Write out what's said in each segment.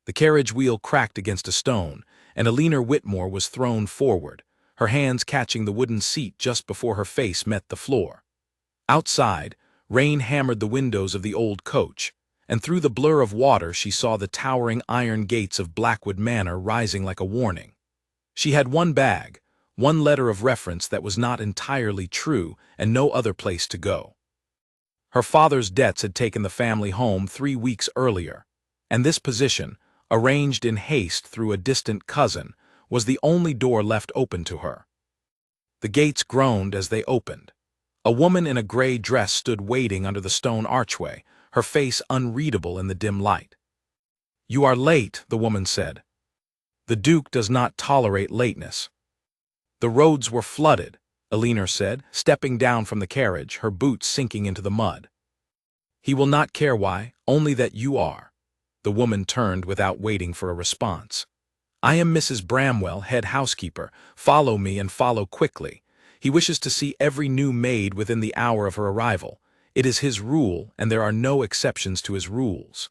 The carriage wheel cracked against a stone, and Eleanor Whitmore was thrown forward, her hands catching the wooden seat just before her face met the floor. Outside, rain hammered the windows of the old coach, and through the blur of water she saw the towering iron gates of Blackwood Manor rising like a warning. She had one bag, one letter of reference that was not entirely true, and no other place to go. Her father's debts had taken the family home 3 weeks earlier, and this position, arranged in haste through a distant cousin, was the only door left open to her. The gates groaned as they opened. A woman in a gray dress stood waiting under the stone archway, her face unreadable in the dim light. "You are late," the woman said. "The Duke does not tolerate lateness." "The roads were flooded," Eleanor said, stepping down from the carriage, her boots sinking into the mud. "He will not care why, only that you are." The woman turned without waiting for a response. "I am Mrs. Bramwell, head housekeeper. Follow me and follow quickly. He wishes to see every new maid within the hour of her arrival. It is his rule, and there are no exceptions to his rules."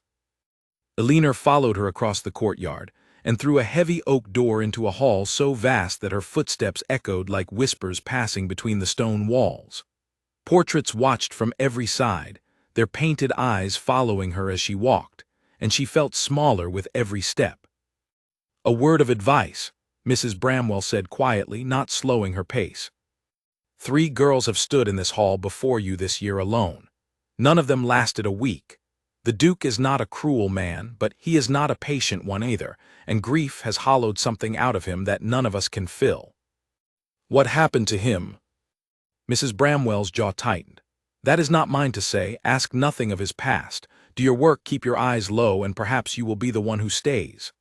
Eleanor followed her across the courtyard, and through a heavy oak door into a hall so vast that her footsteps echoed like whispers passing between the stone walls. Portraits watched from every side, their painted eyes following her as she walked, and she felt smaller with every step. "A word of advice," Mrs. Bramwell said quietly, not slowing her pace. "3 girls have stood in this hall before you this year alone. None of them lasted a week. The Duke is not a cruel man, but he is not a patient one either, and grief has hollowed something out of him that none of us can fill." "What happened to him?" Mrs. Bramwell's jaw tightened. "That is not mine to say. Ask nothing of his past. Do your work, keep your eyes low, and perhaps you will be the one who stays."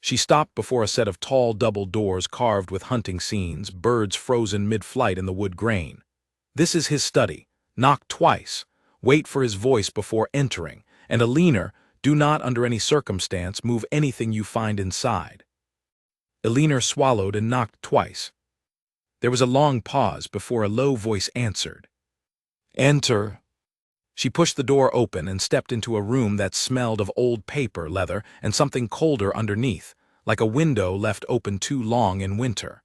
She stopped before a set of tall double doors carved with hunting scenes, birds frozen mid-flight in the wood grain. "This is his study. Knock twice. Wait for his voice before entering, and Eleanor, do not under any circumstance move anything you find inside." Eleanor swallowed and knocked twice. There was a long pause before a low voice answered. "Enter." She pushed the door open and stepped into a room that smelled of old paper, leather, and something colder underneath, like a window left open too long in winter.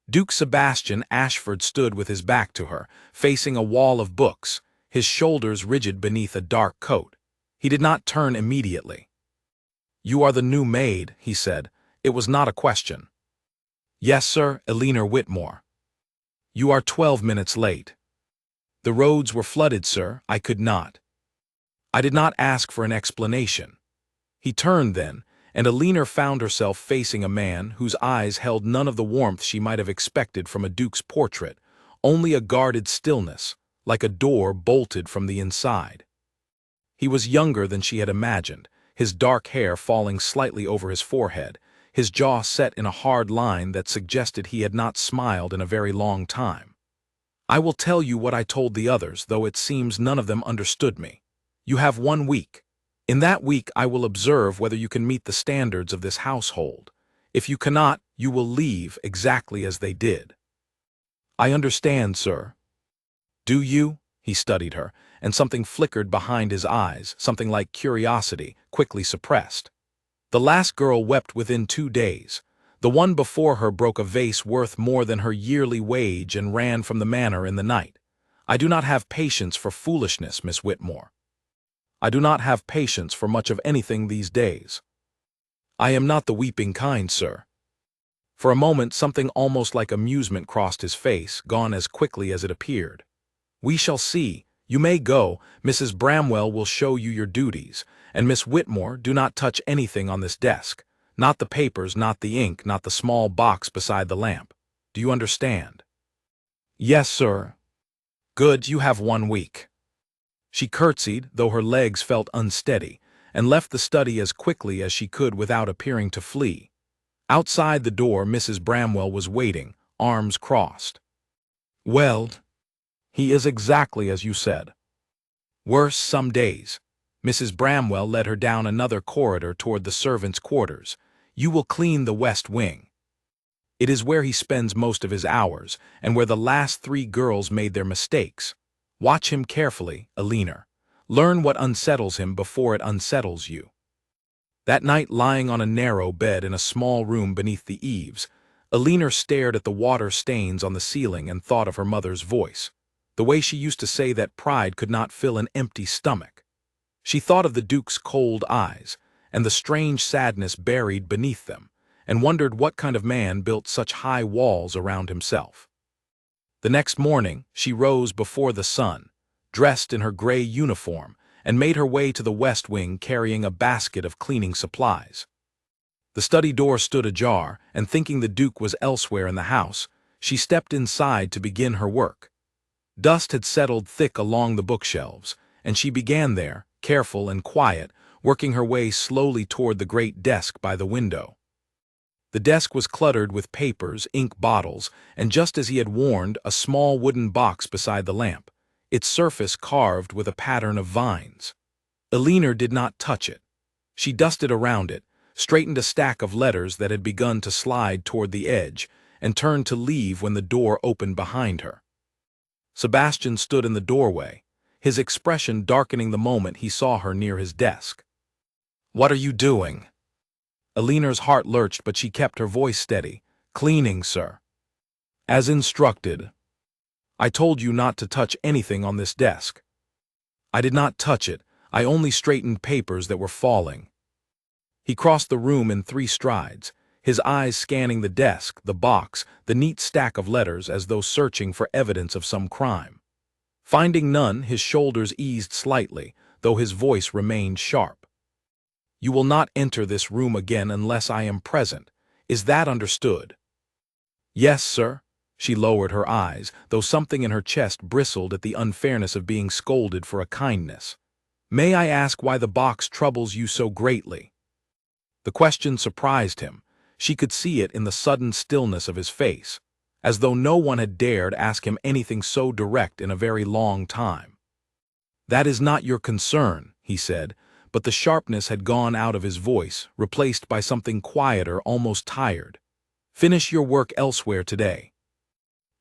Duke Sebastian Ashford stood with his back to her, facing a wall of books, his shoulders rigid beneath a dark coat. He did not turn immediately. "You are the new maid," he said. It was not a question. "Yes, sir, Eleanor Whitmore." "You are 12 minutes late." "The roads were flooded, sir. I could not." "I did not ask for an explanation." He turned then, and Eleanor found herself facing a man whose eyes held none of the warmth she might have expected from a duke's portrait, only a guarded stillness, like a door bolted from the inside. He was younger than she had imagined, his dark hair falling slightly over his forehead, his jaw set in a hard line that suggested he had not smiled in a very long time. "I will tell you what I told the others, though it seems none of them understood me. You have 1 week. In that week I will observe whether you can meet the standards of this household. If you cannot, you will leave exactly as they did." "I understand, sir." "Do you?" He studied her, and something flickered behind his eyes, something like curiosity, quickly suppressed. "The last girl wept within 2 days. The one before her broke a vase worth more than her yearly wage and ran from the manor in the night. I do not have patience for foolishness, Miss Whitmore. I do not have patience for much of anything these days." "I am not the weeping kind, sir." For a moment something almost like amusement crossed his face, gone as quickly as it appeared. "We shall see. You may go. Mrs. Bramwell will show you your duties. And Miss Whitmore, do not touch anything on this desk. Not the papers, not the ink, not the small box beside the lamp. Do you understand?" "Yes, sir." "Good, you have 1 week." She curtsied, though her legs felt unsteady, and left the study as quickly as she could without appearing to flee. Outside the door Mrs. Bramwell was waiting, arms crossed. "Well, he is exactly as you said." "Worse some days." Mrs. Bramwell led her down another corridor toward the servants' quarters. "You will clean the west wing. It is where he spends most of his hours, and where the last 3 girls made their mistakes. Watch him carefully, Eleanor. Learn what unsettles him before it unsettles you." That night, lying on a narrow bed in a small room beneath the eaves, Alina stared at the water stains on the ceiling and thought of her mother's voice, the way she used to say that pride could not fill an empty stomach. She thought of the Duke's cold eyes, and the strange sadness buried beneath them, and wondered what kind of man built such high walls around himself. The next morning, she rose before the sun, dressed in her gray uniform, and made her way to the West Wing carrying a basket of cleaning supplies. The study door stood ajar, and thinking the Duke was elsewhere in the house, she stepped inside to begin her work. Dust had settled thick along the bookshelves, and she began there, careful and quiet, working her way slowly toward the great desk by the window. The desk was cluttered with papers, ink bottles, and just as he had warned, a small wooden box beside the lamp, its surface carved with a pattern of vines. Alina did not touch it. She dusted around it, straightened a stack of letters that had begun to slide toward the edge, and turned to leave when the door opened behind her. Sebastian stood in the doorway, his expression darkening the moment he saw her near his desk. "What are you doing?" Alina's heart lurched, but she kept her voice steady. "Cleaning, sir." "As instructed. I told you not to touch anything on this desk." "I did not touch it. I only straightened papers that were falling." He crossed the room in 3 strides, his eyes scanning the desk, the box, the neat stack of letters as though searching for evidence of some crime. Finding none, his shoulders eased slightly, though his voice remained sharp. "You will not enter this room again unless I am present. Is that understood?" "Yes, sir." She lowered her eyes, though something in her chest bristled at the unfairness of being scolded for a kindness. "May I ask why the box troubles you so greatly?" The question surprised him. She could see it in the sudden stillness of his face, as though no one had dared ask him anything so direct in a very long time. "That is not your concern," he said, but the sharpness had gone out of his voice, replaced by something quieter, almost tired. "Finish your work elsewhere today."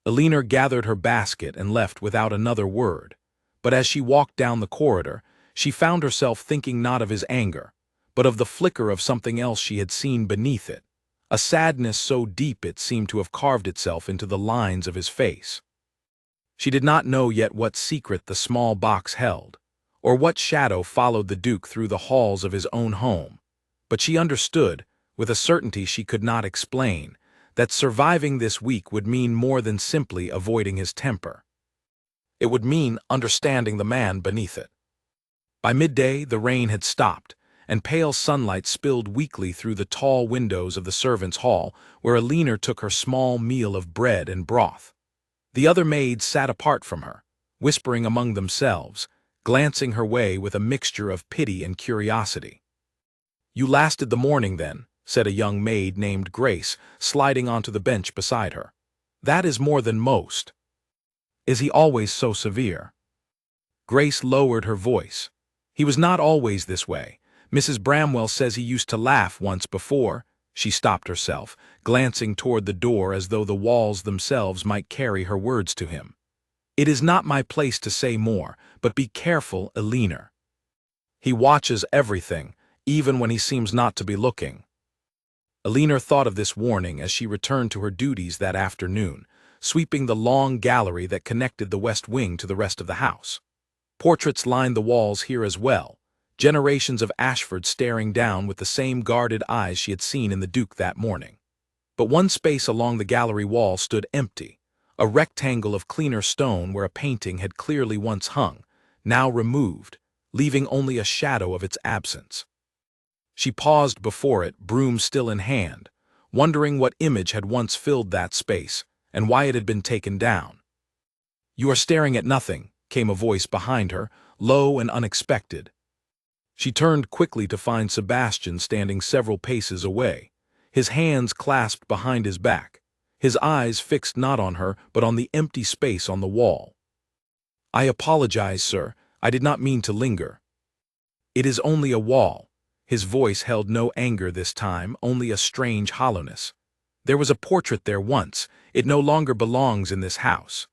Alina gathered her basket and left without another word, but as she walked down the corridor, she found herself thinking not of his anger, but of the flicker of something else she had seen beneath it, a sadness so deep it seemed to have carved itself into the lines of his face. She did not know yet what secret the small box held, or what shadow followed the Duke through the halls of his own home, but she understood, with a certainty she could not explain, that surviving this week would mean more than simply avoiding his temper. It would mean understanding the man beneath it. By midday, the rain had stopped, and pale sunlight spilled weakly through the tall windows of the servants' hall, where Alina took her small meal of bread and broth. The other maids sat apart from her, whispering among themselves, glancing her way with a mixture of pity and curiosity. "You lasted the morning, then," said a young maid named Grace, sliding onto the bench beside her. "That is more than most." "Is he always so severe?" Grace lowered her voice. "He was not always this way. Mrs. Bramwell says he used to laugh once before." She stopped herself, glancing toward the door as though the walls themselves might carry her words to him. "It is not my place to say more, but be careful, Alina. He watches everything, even when he seems not to be looking." Alina thought of this warning as she returned to her duties that afternoon, sweeping the long gallery that connected the West Wing to the rest of the house. Portraits lined the walls here as well, generations of Ashford staring down with the same guarded eyes she had seen in the Duke that morning. But one space along the gallery wall stood empty, a rectangle of cleaner stone where a painting had clearly once hung, now removed, leaving only a shadow of its absence. She paused before it, broom still in hand, wondering what image had once filled that space, and why it had been taken down. "You are staring at nothing," came a voice behind her, low and unexpected. She turned quickly to find Sebastian standing several paces away, his hands clasped behind his back, his eyes fixed not on her but on the empty space on the wall. "I apologize, sir. I did not mean to linger." "It is only a wall." His voice held no anger this time, only a strange hollowness. "There was a portrait there once. It no longer belongs in this house."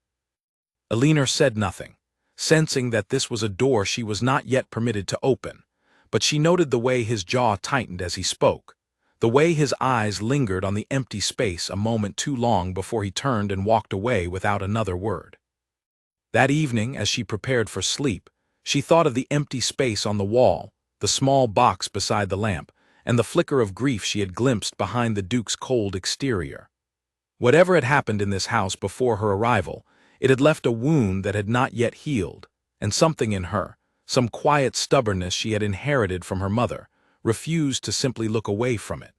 Alina said nothing, sensing that this was a door she was not yet permitted to open, but she noted the way his jaw tightened as he spoke, the way his eyes lingered on the empty space a moment too long before he turned and walked away without another word. That evening, as she prepared for sleep, she thought of the empty space on the wall, the small box beside the lamp, and the flicker of grief she had glimpsed behind the Duke's cold exterior. Whatever had happened in this house before her arrival, it had left a wound that had not yet healed, and something in her, some quiet stubbornness she had inherited from her mother, refused to simply look away from it.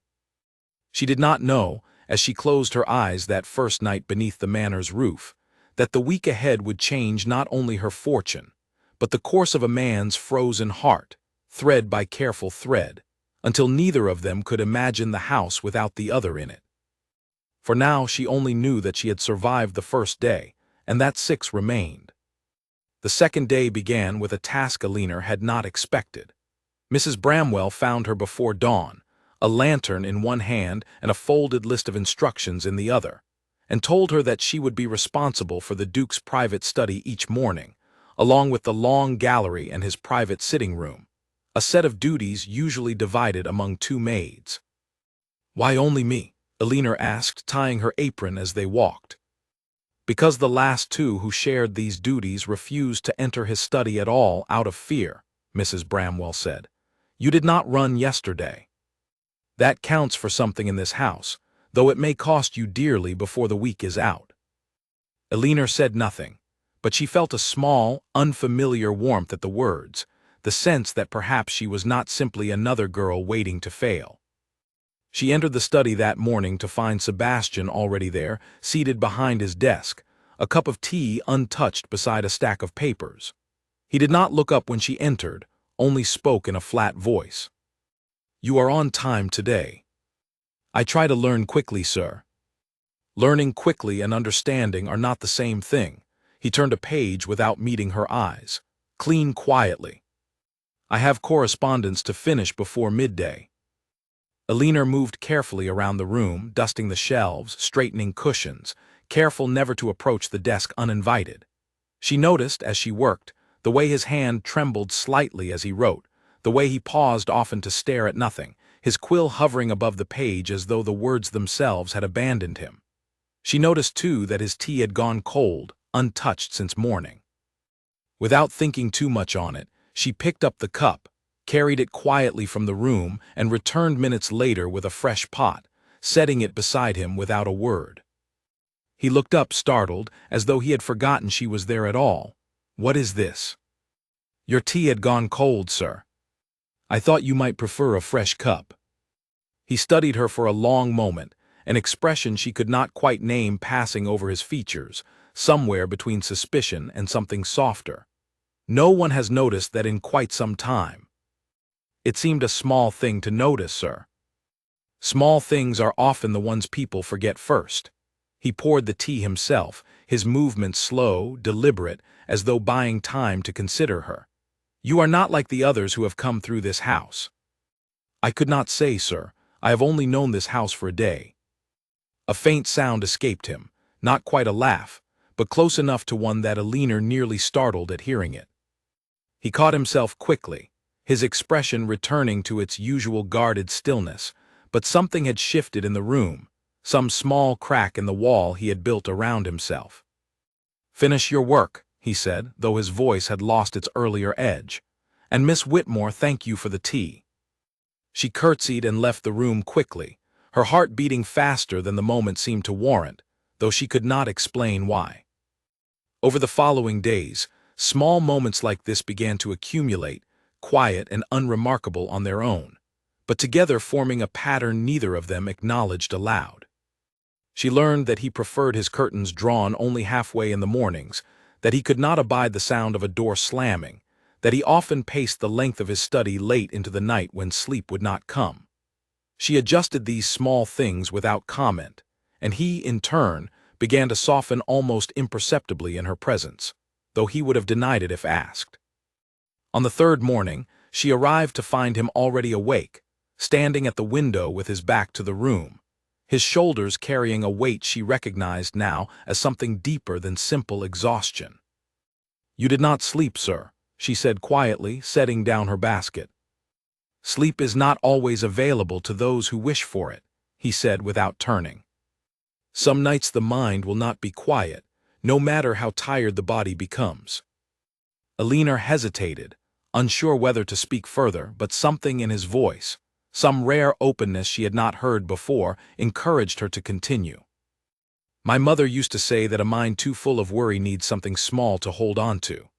She did not know, as she closed her eyes that first night beneath the manor's roof, that the week ahead would change not only her fortune, but the course of a man's frozen heart, thread by careful thread, until neither of them could imagine the house without the other in it. For now she only knew that she had survived the first day, and that 6 remained. The second day began with a task Alina had not expected. Mrs. Bramwell found her before dawn, a lantern in one hand and a folded list of instructions in the other, and told her that she would be responsible for the Duke's private study each morning, along with the long gallery and his private sitting room, a set of duties usually divided among 2 maids. "Why only me?" Alina asked, tying her apron as they walked. "Because the last 2 who shared these duties refused to enter his study at all out of fear," Mrs. Bramwell said. "You did not run yesterday. That counts for something in this house, though it may cost you dearly before the week is out." Alina said nothing, but she felt a small, unfamiliar warmth at the words, the sense that perhaps she was not simply another girl waiting to fail. She entered the study that morning to find Sebastian already there, seated behind his desk, a cup of tea untouched beside a stack of papers. He did not look up when she entered, only spoke in a flat voice. "You are on time today." "I try to learn quickly, sir." Learning quickly and understanding are not the same thing. He turned a page without meeting her eyes. "Clean quietly. I have correspondence to finish before midday." Alina moved carefully around the room, dusting the shelves, straightening cushions, careful never to approach the desk uninvited. She noticed, as she worked, the way his hand trembled slightly as he wrote, the way he paused often to stare at nothing, his quill hovering above the page as though the words themselves had abandoned him. She noticed, too, that his tea had gone cold, untouched since morning. Without thinking too much on it, she picked up the cup, carried it quietly from the room, and returned minutes later with a fresh pot, setting it beside him without a word. He looked up startled, as though he had forgotten she was there at all. "What is this?" "Your tea had gone cold, sir. I thought you might prefer a fresh cup." He studied her for a long moment, an expression she could not quite name passing over his features, somewhere between suspicion and something softer. "No one has noticed that in quite some time." "It seemed a small thing to notice, sir." "Small things are often the ones people forget first." He poured the tea himself, his movements slow, deliberate, as though buying time to consider her. "You are not like the others who have come through this house." "I could not say, sir. I have only known this house for a day." A faint sound escaped him, not quite a laugh, but close enough to one that Alina nearly startled at hearing it. He caught himself quickly, his expression returning to its usual guarded stillness, but something had shifted in the room, some small crack in the wall he had built around himself. "Finish your work," he said, though his voice had lost its earlier edge. "And Miss Whitmore, thank you for the tea." She curtsied and left the room quickly, her heart beating faster than the moment seemed to warrant, though she could not explain why. Over the following days, small moments like this began to accumulate, quiet and unremarkable on their own, but together forming a pattern neither of them acknowledged aloud. She learned that he preferred his curtains drawn only halfway in the mornings, that he could not abide the sound of a door slamming, that he often paced the length of his study late into the night when sleep would not come. She adjusted these small things without comment, and he, in turn, began to soften almost imperceptibly in her presence, though he would have denied it if asked. On the 3rd morning, she arrived to find him already awake, standing at the window with his back to the room, his shoulders carrying a weight she recognized now as something deeper than simple exhaustion. "You did not sleep, sir," she said quietly, setting down her basket. Sleep is not always available to those who wish for it, he said without turning. Some nights the mind will not be quiet, no matter how tired the body becomes. Alina hesitated, unsure whether to speak further, but something in his voice, some rare openness she had not heard before, encouraged her to continue. My mother used to say that a mind too full of worry needs something small to hold on to.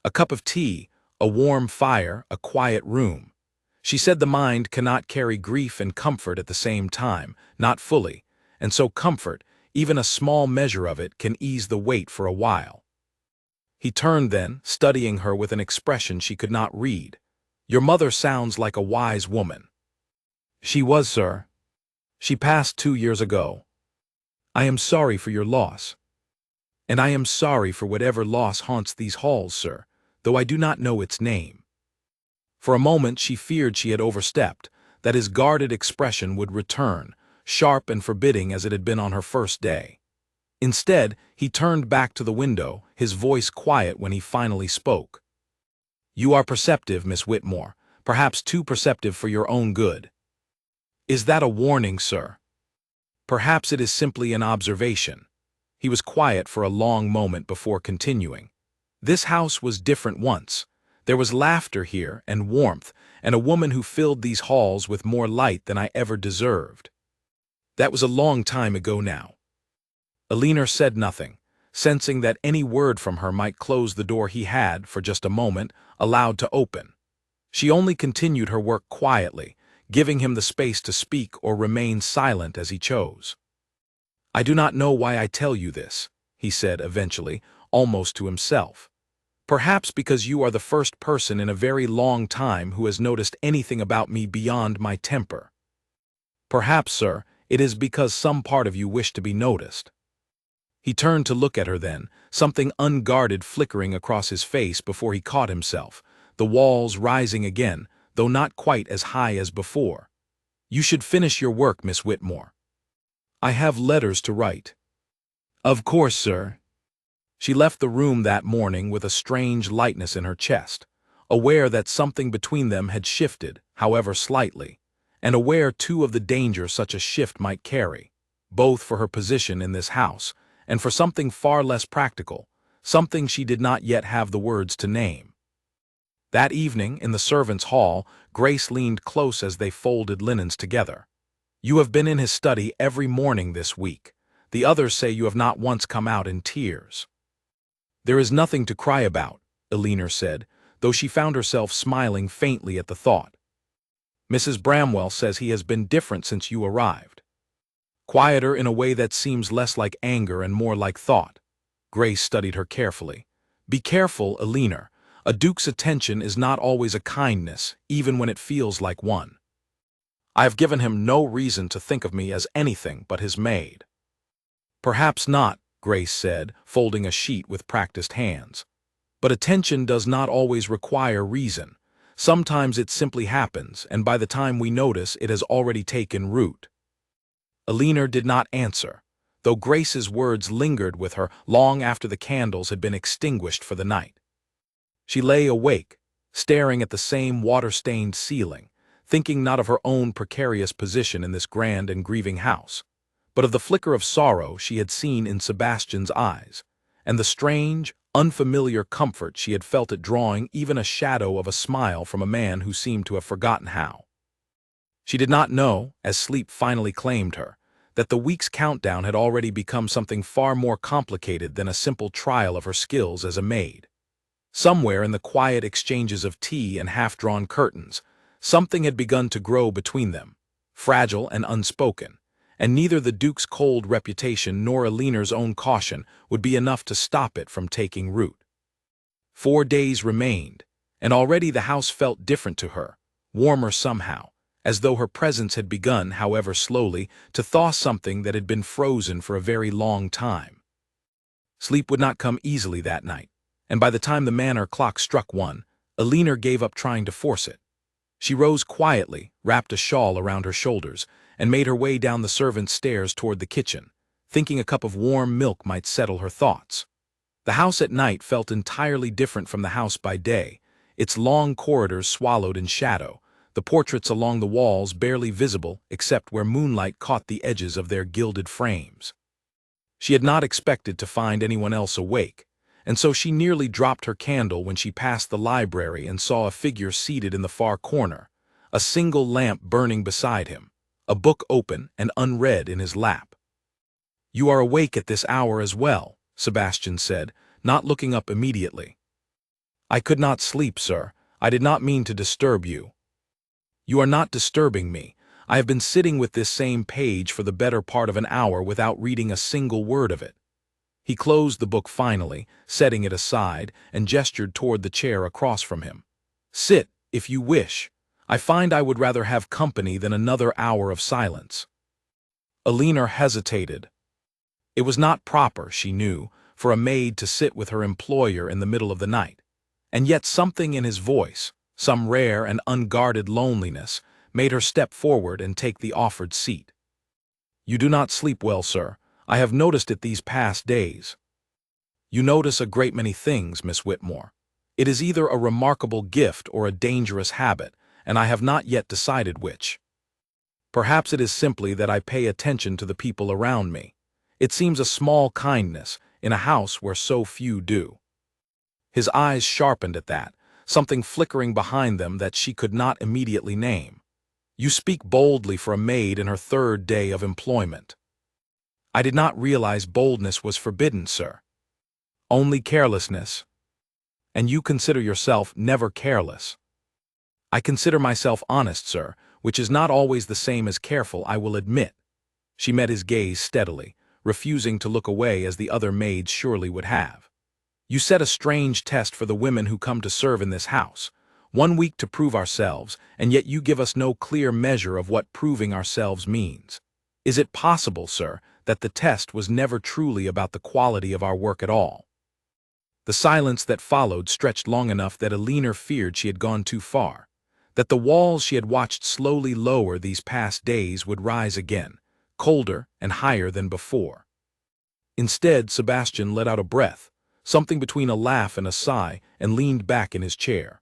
A cup of tea, a warm fire, a quiet room. She said the mind cannot carry grief and comfort at the same time, not fully, and so comfort, even a small measure of it, can ease the weight for a while. He turned then, studying her with an expression she could not read. Your mother sounds like a wise woman. She was, sir. She passed 2 years ago. I am sorry for your loss. And I am sorry for whatever loss haunts these halls, sir, though I do not know its name. For a moment she feared she had overstepped, that his guarded expression would return, sharp and forbidding as it had been on her first day. Instead, he turned back to the window, his voice quiet when he finally spoke. You are perceptive, Miss Whitmore, perhaps too perceptive for your own good. Is that a warning, sir? Perhaps it is simply an observation. He was quiet for a long moment before continuing. This house was different once. There was laughter here and warmth, and a woman who filled these halls with more light than I ever deserved. That was a long time ago now. Alina said nothing, sensing that any word from her might close the door he had, for just a moment, allowed to open. She only continued her work quietly, giving him the space to speak or remain silent as he chose. I do not know why I tell you this, he said eventually, almost to himself. Perhaps because you are the first person in a very long time who has noticed anything about me beyond my temper. Perhaps, sir, it is because some part of you wish to be noticed. He turned to look at her then, something unguarded flickering across his face before he caught himself, the walls rising again, though not quite as high as before. You should finish your work, Miss Whitmore. I have letters to write. Of course, sir. She left the room that morning with a strange lightness in her chest, aware that something between them had shifted, however slightly, and aware too of the danger such a shift might carry, both for her position in this house and for something far less practical, something she did not yet have the words to name. That evening, in the servants' hall, Grace leaned close as they folded linens together. You have been in his study every morning this week. The others say you have not once come out in tears. There is nothing to cry about, Alina said, though she found herself smiling faintly at the thought. Mrs. Bramwell says he has been different since you arrived. Quieter in a way that seems less like anger and more like thought. Grace studied her carefully. Be careful, Alina. A duke's attention is not always a kindness, even when it feels like one. I have given him no reason to think of me as anything but his maid. Perhaps not, Grace said, folding a sheet with practiced hands. But attention does not always require reason. Sometimes it simply happens, and by the time we notice, it has already taken root. Alina did not answer, though Grace's words lingered with her long after the candles had been extinguished for the night. She lay awake, staring at the same water-stained ceiling, thinking not of her own precarious position in this grand and grieving house, but of the flicker of sorrow she had seen in Sebastian's eyes, and the strange, unfamiliar comfort she had felt at drawing even a shadow of a smile from a man who seemed to have forgotten how. She did not know, as sleep finally claimed her, that the week's countdown had already become something far more complicated than a simple trial of her skills as a maid. Somewhere in the quiet exchanges of tea and half-drawn curtains, something had begun to grow between them, fragile and unspoken, and neither the Duke's cold reputation nor Alina's own caution would be enough to stop it from taking root. 4 days remained, and already the house felt different to her, warmer somehow, as though her presence had begun, however slowly, to thaw something that had been frozen for a very long time. Sleep would not come easily that night, and by the time the manor clock struck 1, Alina gave up trying to force it. She rose quietly, wrapped a shawl around her shoulders, and made her way down the servants' stairs toward the kitchen, thinking a cup of warm milk might settle her thoughts. The house at night felt entirely different from the house by day, its long corridors swallowed in shadow, the portraits along the walls barely visible except where moonlight caught the edges of their gilded frames. She had not expected to find anyone else awake, and so she nearly dropped her candle when she passed the library and saw a figure seated in the far corner, a single lamp burning beside him, a book open and unread in his lap. "You are awake at this hour as well," Sebastian said, not looking up immediately. "I could not sleep, sir. I did not mean to disturb you." "You are not disturbing me. I have been sitting with this same page for the better part of an hour without reading a single word of it." He closed the book finally, setting it aside, and gestured toward the chair across from him. "Sit, if you wish. I find I would rather have company than another hour of silence." Alina hesitated. It was not proper, she knew, for a maid to sit with her employer in the middle of the night, and yet something in his voice, some rare and unguarded loneliness, made her step forward and take the offered seat. "You do not sleep well, sir. I have noticed it these past days." "You notice a great many things, Miss Whitmore. It is either a remarkable gift or a dangerous habit, and I have not yet decided which. Perhaps it is simply that I pay attention to the people around me. It seems a small kindness in a house where so few do." His eyes sharpened at that, something flickering behind them that she could not immediately name. "You speak boldly for a maid in her third day of employment." "I did not realize boldness was forbidden, sir." "Only carelessness." "And you consider yourself never careless." "I consider myself honest, sir, which is not always the same as careful, I will admit." She met his gaze steadily, refusing to look away as the other maids surely would have. "You set a strange test for the women who come to serve in this house. 1 week to prove ourselves, and yet you give us no clear measure of what proving ourselves means. Is it possible, sir, that the test was never truly about the quality of our work at all?" The silence that followed stretched long enough that Alina feared she had gone too far, that the walls she had watched slowly lower these past days would rise again, colder and higher than before. Instead, Sebastian let out a breath, something between a laugh and a sigh, and leaned back in his chair.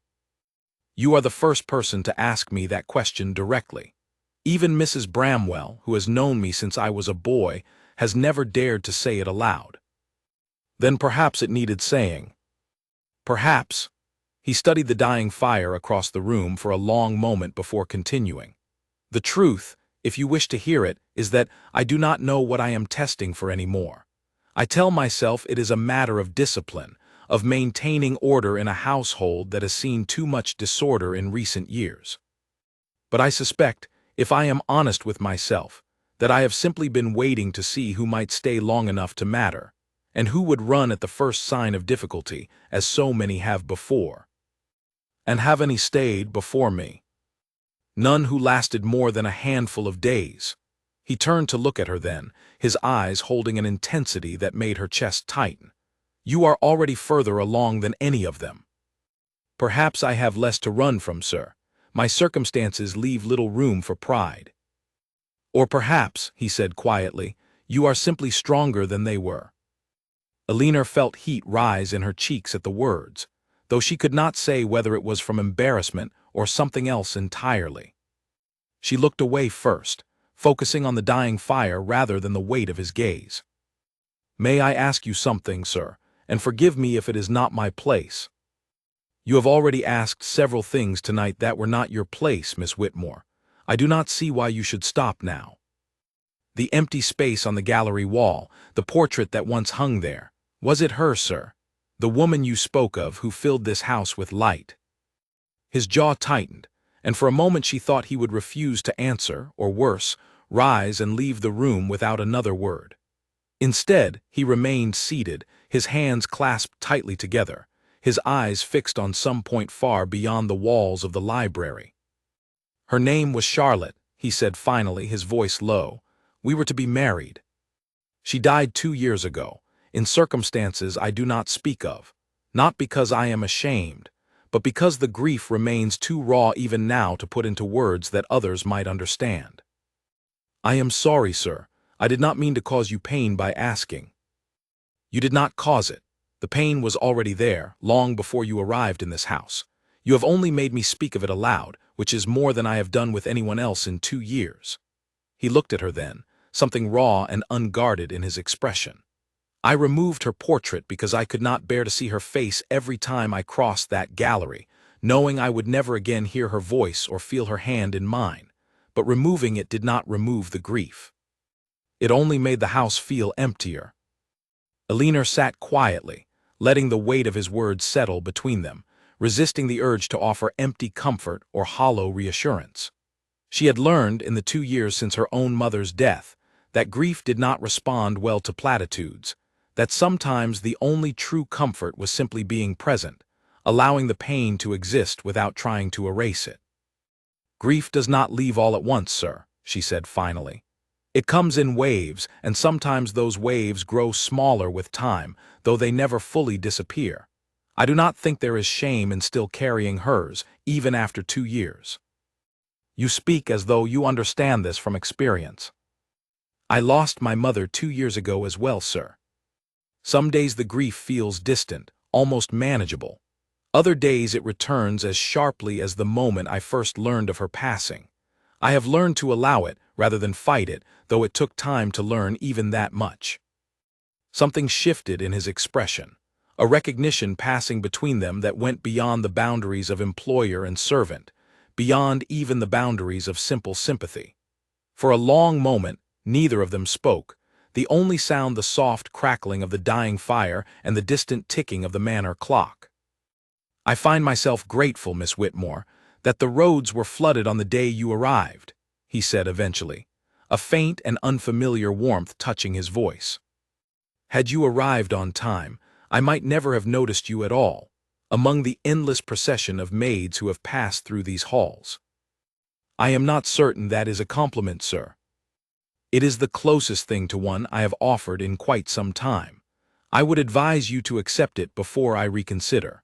"You are the first person to ask me that question directly. Even Mrs. Bramwell, who has known me since I was a boy, has never dared to say it aloud." "Then perhaps it needed saying." "Perhaps." He studied the dying fire across the room for a long moment before continuing. "The truth, if you wish to hear it, is that I do not know what I am testing for anymore. I tell myself it is a matter of discipline, of maintaining order in a household that has seen too much disorder in recent years. But I suspect, if I am honest with myself, that I have simply been waiting to see who might stay long enough to matter, and who would run at the first sign of difficulty, as so many have before." "And have any stayed before me?" "None who lasted more than a handful of days." He turned to look at her then, his eyes holding an intensity that made her chest tighten. "You are already further along than any of them." "Perhaps I have less to run from, sir. My circumstances leave little room for pride." "Or perhaps," he said quietly, "you are simply stronger than they were." Alina felt heat rise in her cheeks at the words, though she could not say whether it was from embarrassment or something else entirely. She looked away first, focusing on the dying fire rather than the weight of his gaze. "May I ask you something, sir, and forgive me if it is not my place?" "You have already asked several things tonight that were not your place, Miss Whitmore. I do not see why you should stop now." "The empty space on the gallery wall, the portrait that once hung there, was it her, sir? The woman you spoke of who filled this house with light?" His jaw tightened, and for a moment she thought he would refuse to answer, or worse, rise and leave the room without another word. Instead, he remained seated, his hands clasped tightly together, his eyes fixed on some point far beyond the walls of the library. "Her name was Charlotte," he said finally, his voice low. "We were to be married. She died 2 years ago, in circumstances I do not speak of, not because I am ashamed, but because the grief remains too raw even now to put into words that others might understand." "I am sorry, sir. I did not mean to cause you pain by asking." "You did not cause it. The pain was already there, long before you arrived in this house. You have only made me speak of it aloud, which is more than I have done with anyone else in 2 years. He looked at her then, something raw and unguarded in his expression. I removed her portrait because I could not bear to see her face every time I crossed that gallery, knowing I would never again hear her voice or feel her hand in mine. But removing it did not remove the grief. It only made the house feel emptier. Elinor sat quietly, letting the weight of his words settle between them, resisting the urge to offer empty comfort or hollow reassurance. She had learned in the 2 years since her own mother's death that grief did not respond well to platitudes, that sometimes the only true comfort was simply being present, allowing the pain to exist without trying to erase it. "Grief does not leave all at once, sir," she said finally. "It comes in waves, and sometimes those waves grow smaller with time, though they never fully disappear. I do not think there is shame in still carrying hers, even after 2 years. You speak as though you understand this from experience." "I lost my mother 2 years ago as well, sir. Some days the grief feels distant, almost manageable. Other days it returns as sharply as the moment I first learned of her passing. I have learned to allow it rather than fight it, though it took time to learn even that much." Something shifted in his expression, a recognition passing between them that went beyond the boundaries of employer and servant, beyond even the boundaries of simple sympathy. For a long moment, neither of them spoke, the only sound the soft crackling of the dying fire and the distant ticking of the manor clock. "I find myself grateful, Miss Whitmore, that the roads were flooded on the day you arrived," he said eventually, a faint and unfamiliar warmth touching his voice. "Had you arrived on time, I might never have noticed you at all, among the endless procession of maids who have passed through these halls." "I am not certain that is a compliment, sir." "It is the closest thing to one I have offered in quite some time. I would advise you to accept it before I reconsider."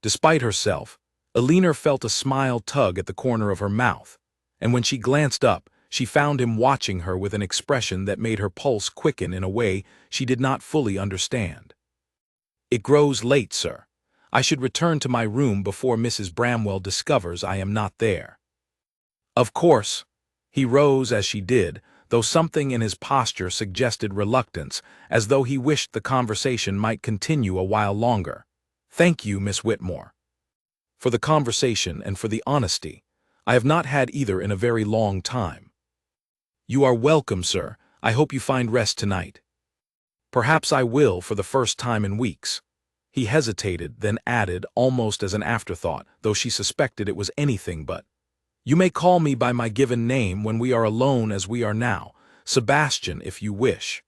Despite herself, Elinor felt a smile tug at the corner of her mouth, and when she glanced up, she found him watching her with an expression that made her pulse quicken in a way she did not fully understand. "It grows late, sir. I should return to my room before Mrs. Bramwell discovers I am not there." "Of course." He rose as she did, though something in his posture suggested reluctance, as though he wished the conversation might continue a while longer. "Thank you, Miss Whitmore, for the conversation and for the honesty. I have not had either in a very long time." "You are welcome, sir. I hope you find rest tonight." "Perhaps I will for the first time in weeks." He hesitated, then added, almost as an afterthought, though she suspected it was anything but, "You may call me by my given name when we are alone as we are now, Sebastian if you wish."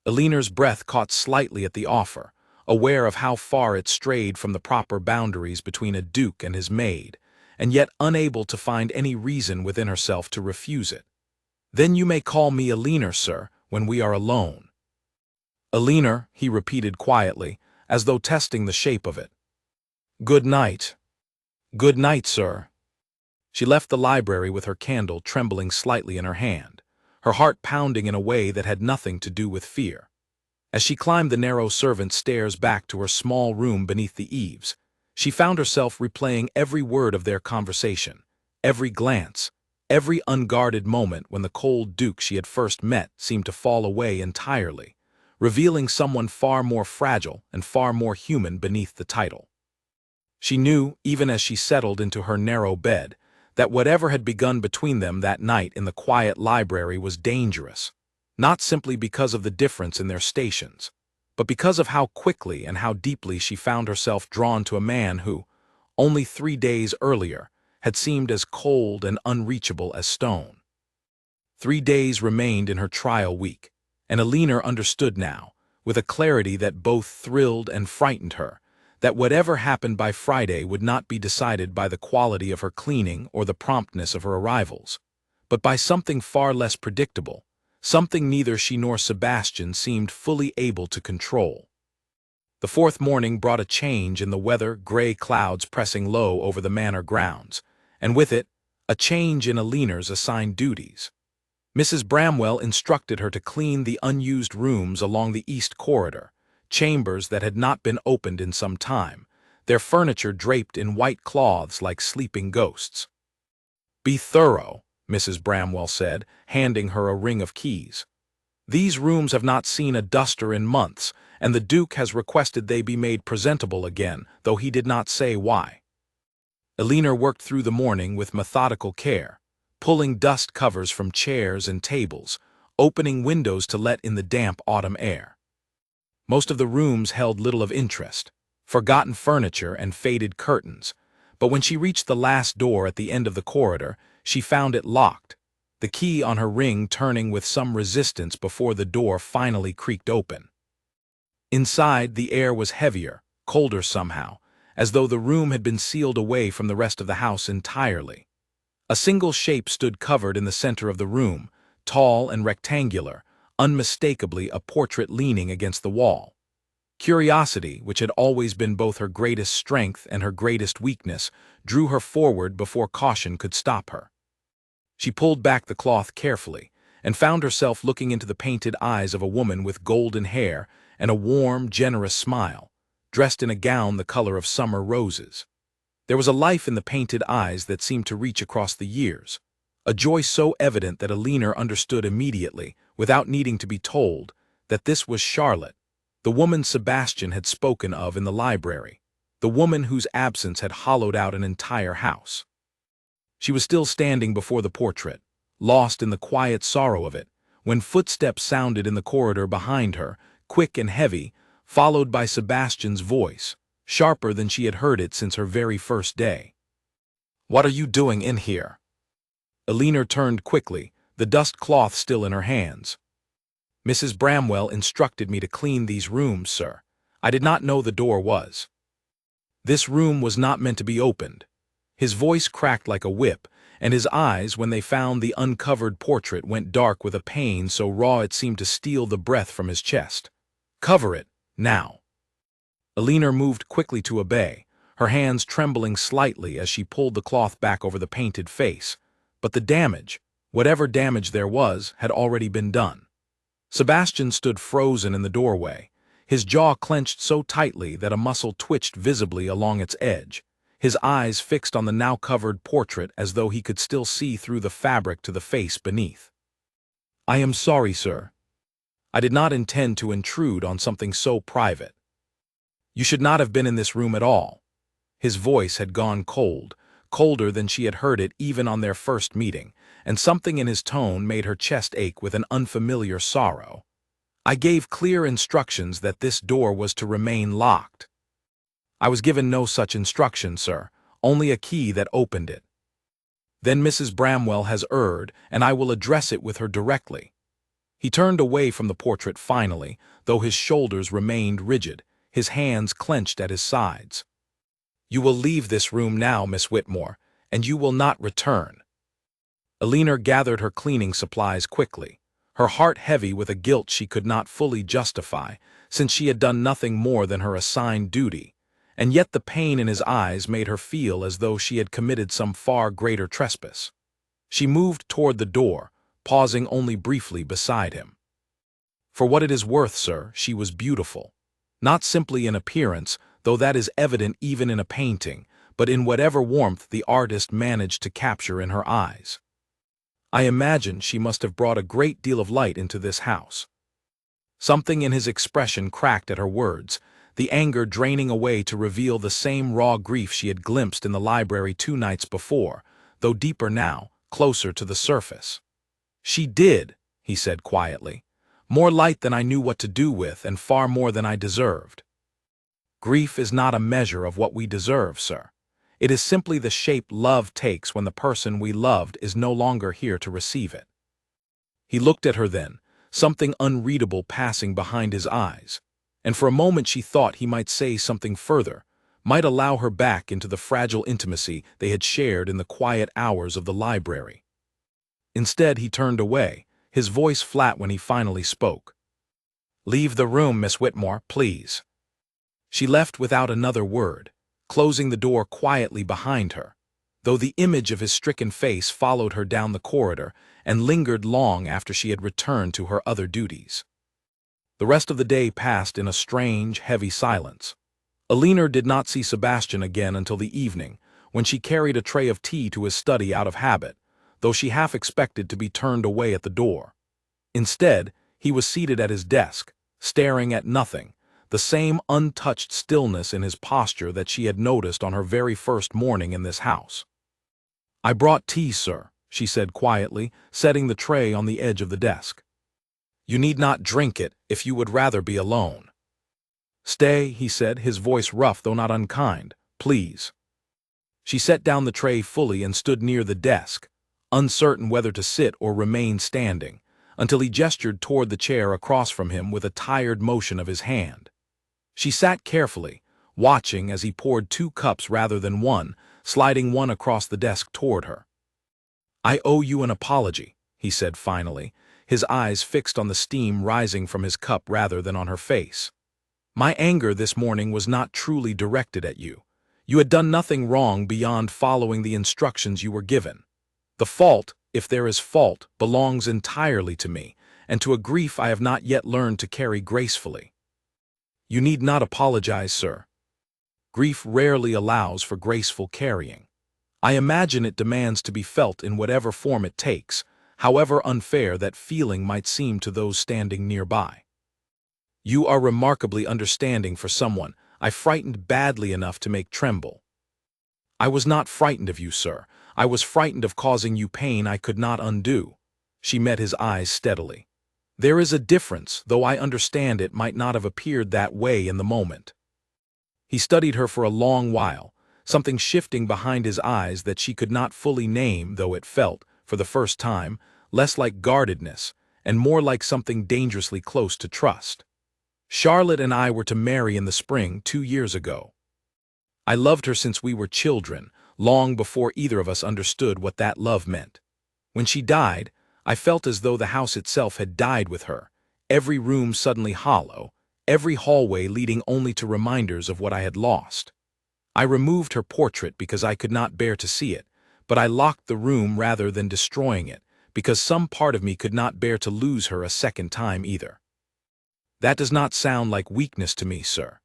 Elinor's breath caught slightly at the offer, aware of how far it strayed from the proper boundaries between a duke and his maid, and yet unable to find any reason within herself to refuse it. "Then you may call me Elinor, sir, when we are alone." "Elinor," he repeated quietly, as though testing the shape of it. "Good night." "Good night, sir." She left the library with her candle trembling slightly in her hand, her heart pounding in a way that had nothing to do with fear. As she climbed the narrow servants' stairs back to her small room beneath the eaves, she found herself replaying every word of their conversation, every glance, every unguarded moment when the cold duke she had first met seemed to fall away entirely, revealing someone far more fragile and far more human beneath the title. She knew, even as she settled into her narrow bed, that whatever had begun between them that night in the quiet library was dangerous, not simply because of the difference in their stations, but because of how quickly and how deeply she found herself drawn to a man who, only 3 days earlier, had seemed as cold and unreachable as stone. 3 days remained in her trial week, and Elinor understood now, with a clarity that both thrilled and frightened her, that whatever happened by Friday would not be decided by the quality of her cleaning or the promptness of her arrivals, but by something far less predictable, something neither she nor Sebastian seemed fully able to control. The fourth morning brought a change in the weather, gray clouds pressing low over the manor grounds, and with it, a change in Elinor's assigned duties. Mrs. Bramwell instructed her to clean the unused rooms along the east corridor, chambers that had not been opened in some time, their furniture draped in white cloths like sleeping ghosts. "Be thorough," Mrs. Bramwell said, handing her a ring of keys. "These rooms have not seen a duster in months, and the Duke has requested they be made presentable again, though he did not say why." Elinor worked through the morning with methodical care, pulling dust covers from chairs and tables, opening windows to let in the damp autumn air. Most of the rooms held little of interest, forgotten furniture and faded curtains, but when she reached the last door at the end of the corridor, she found it locked, the key on her ring turning with some resistance before the door finally creaked open. Inside, the air was heavier, colder somehow, as though the room had been sealed away from the rest of the house entirely. A single shape stood covered in the center of the room, tall and rectangular, unmistakably a portrait leaning against the wall. Curiosity, which had always been both her greatest strength and her greatest weakness, drew her forward before caution could stop her. She pulled back the cloth carefully, and found herself looking into the painted eyes of a woman with golden hair and a warm, generous smile, dressed in a gown the color of summer roses. There was a life in the painted eyes that seemed to reach across the years, a joy so evident that Elinor understood immediately, without needing to be told, that this was Charlotte, the woman Sebastian had spoken of in the library, the woman whose absence had hollowed out an entire house. She was still standing before the portrait, lost in the quiet sorrow of it, when footsteps sounded in the corridor behind her, quick and heavy, followed by Sebastian's voice, sharper than she had heard it since her very first day. "What are you doing in here?" Elinor turned quickly, the dust cloth still in her hands. "Mrs. Bramwell instructed me to clean these rooms, sir. I did not know the door was." This room was not meant to be opened. His voice cracked like a whip, and his eyes, when they found the uncovered portrait, went dark with a pain so raw it seemed to steal the breath from his chest. "Cover it, now." Elinor moved quickly to obey, her hands trembling slightly as she pulled the cloth back over the painted face, but the damage, whatever damage there was, had already been done. Sebastian stood frozen in the doorway, his jaw clenched so tightly that a muscle twitched visibly along its edge, his eyes fixed on the now-covered portrait as though he could still see through the fabric to the face beneath. "I am sorry, sir. I did not intend to intrude on something so private. You should not have been in this room at all." His voice had gone cold, colder than she had heard it even on their first meeting, and something in his tone made her chest ache with an unfamiliar sorrow. "I gave clear instructions that this door was to remain locked." "I was given no such instruction, sir, only a key that opened it." "Then Mrs. Bramwell has erred, and I will address it with her directly." He turned away from the portrait finally, though his shoulders remained rigid, his hands clenched at his sides. "You will leave this room now, Miss Whitmore, and you will not return." Elinor gathered her cleaning supplies quickly, her heart heavy with a guilt she could not fully justify, since she had done nothing more than her assigned duty, and yet the pain in his eyes made her feel as though she had committed some far greater trespass. She moved toward the door, pausing only briefly beside him. "For what it is worth, sir, she was beautiful. Not simply in appearance, though that is evident even in a painting, but in whatever warmth the artist managed to capture in her eyes. I imagine she must have brought a great deal of light into this house." Something in his expression cracked at her words, the anger draining away to reveal the same raw grief she had glimpsed in the library 2 nights before, though deeper now, closer to the surface. "She did," he said quietly. "More light than I knew what to do with, and far more than I deserved." "Grief is not a measure of what we deserve, sir. It is simply the shape love takes when the person we loved is no longer here to receive it." He looked at her then, something unreadable passing behind his eyes, and for a moment she thought he might say something further, might allow her back into the fragile intimacy they had shared in the quiet hours of the library. Instead, he turned away, his voice flat when he finally spoke. "Leave the room, Miss Whitmore, please." She left without another word, closing the door quietly behind her, though the image of his stricken face followed her down the corridor and lingered long after she had returned to her other duties. The rest of the day passed in a strange, heavy silence. Alina did not see Sebastian again until the evening, when she carried a tray of tea to his study out of habit, though she half expected to be turned away at the door. Instead, he was seated at his desk, staring at nothing, the same untouched stillness in his posture that she had noticed on her very first morning in this house. "I brought tea, sir," she said quietly, setting the tray on the edge of the desk. "You need not drink it if you would rather be alone." "Stay," he said, his voice rough though not unkind. "Please." She set down the tray fully and stood near the desk, uncertain whether to sit or remain standing, until he gestured toward the chair across from him with a tired motion of his hand. She sat carefully, watching as he poured 2 cups rather than one, sliding one across the desk toward her. "I owe you an apology," he said finally, his eyes fixed on the steam rising from his cup rather than on her face. "My anger this morning was not truly directed at you. You had done nothing wrong beyond following the instructions you were given. The fault, if there is fault, belongs entirely to me, and to a grief I have not yet learned to carry gracefully." "You need not apologize, sir. Grief rarely allows for graceful carrying. I imagine it demands to be felt in whatever form it takes, however unfair that feeling might seem to those standing nearby." "You are remarkably understanding for someone I frightened badly enough to make tremble." "I was not frightened of you, sir. I was frightened of causing you pain I could not undo." She met his eyes steadily. "There is a difference, though I understand it might not have appeared that way in the moment." He studied her for a long while, something shifting behind his eyes that she could not fully name, though it felt, for the first time, less like guardedness, and more like something dangerously close to trust. "Charlotte and I were to marry in the spring 2 years ago. I loved her since we were children, long before either of us understood what that love meant. When she died, I felt as though the house itself had died with her, every room suddenly hollow, every hallway leading only to reminders of what I had lost. I removed her portrait because I could not bear to see it, but I locked the room rather than destroying it, because some part of me could not bear to lose her a second time either. That does not sound like weakness to me, sir.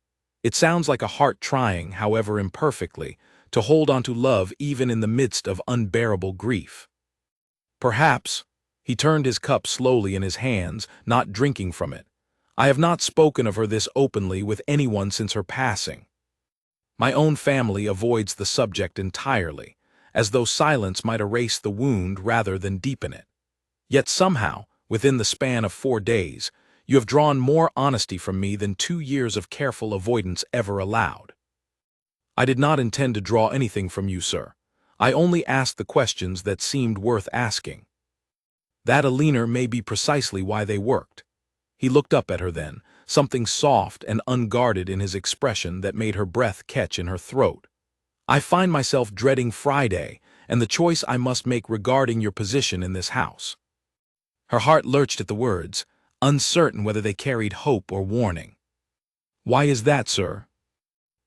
It sounds like a heart trying, however imperfectly, to hold on to love even in the midst of unbearable grief. Perhaps," he turned his cup slowly in his hands, not drinking from it, "I have not spoken of her this openly with anyone since her passing. My own family avoids the subject entirely, as though silence might erase the wound rather than deepen it. Yet somehow, within the span of 4 days, you have drawn more honesty from me than 2 years of careful avoidance ever allowed." "I did not intend to draw anything from you, sir. I only asked the questions that seemed worth asking." "That, Alina, may be precisely why they worked." He looked up at her then, something soft and unguarded in his expression that made her breath catch in her throat. "I find myself dreading Friday and the choice I must make regarding your position in this house." Her heart lurched at the words, uncertain whether they carried hope or warning. "Why is that, sir?"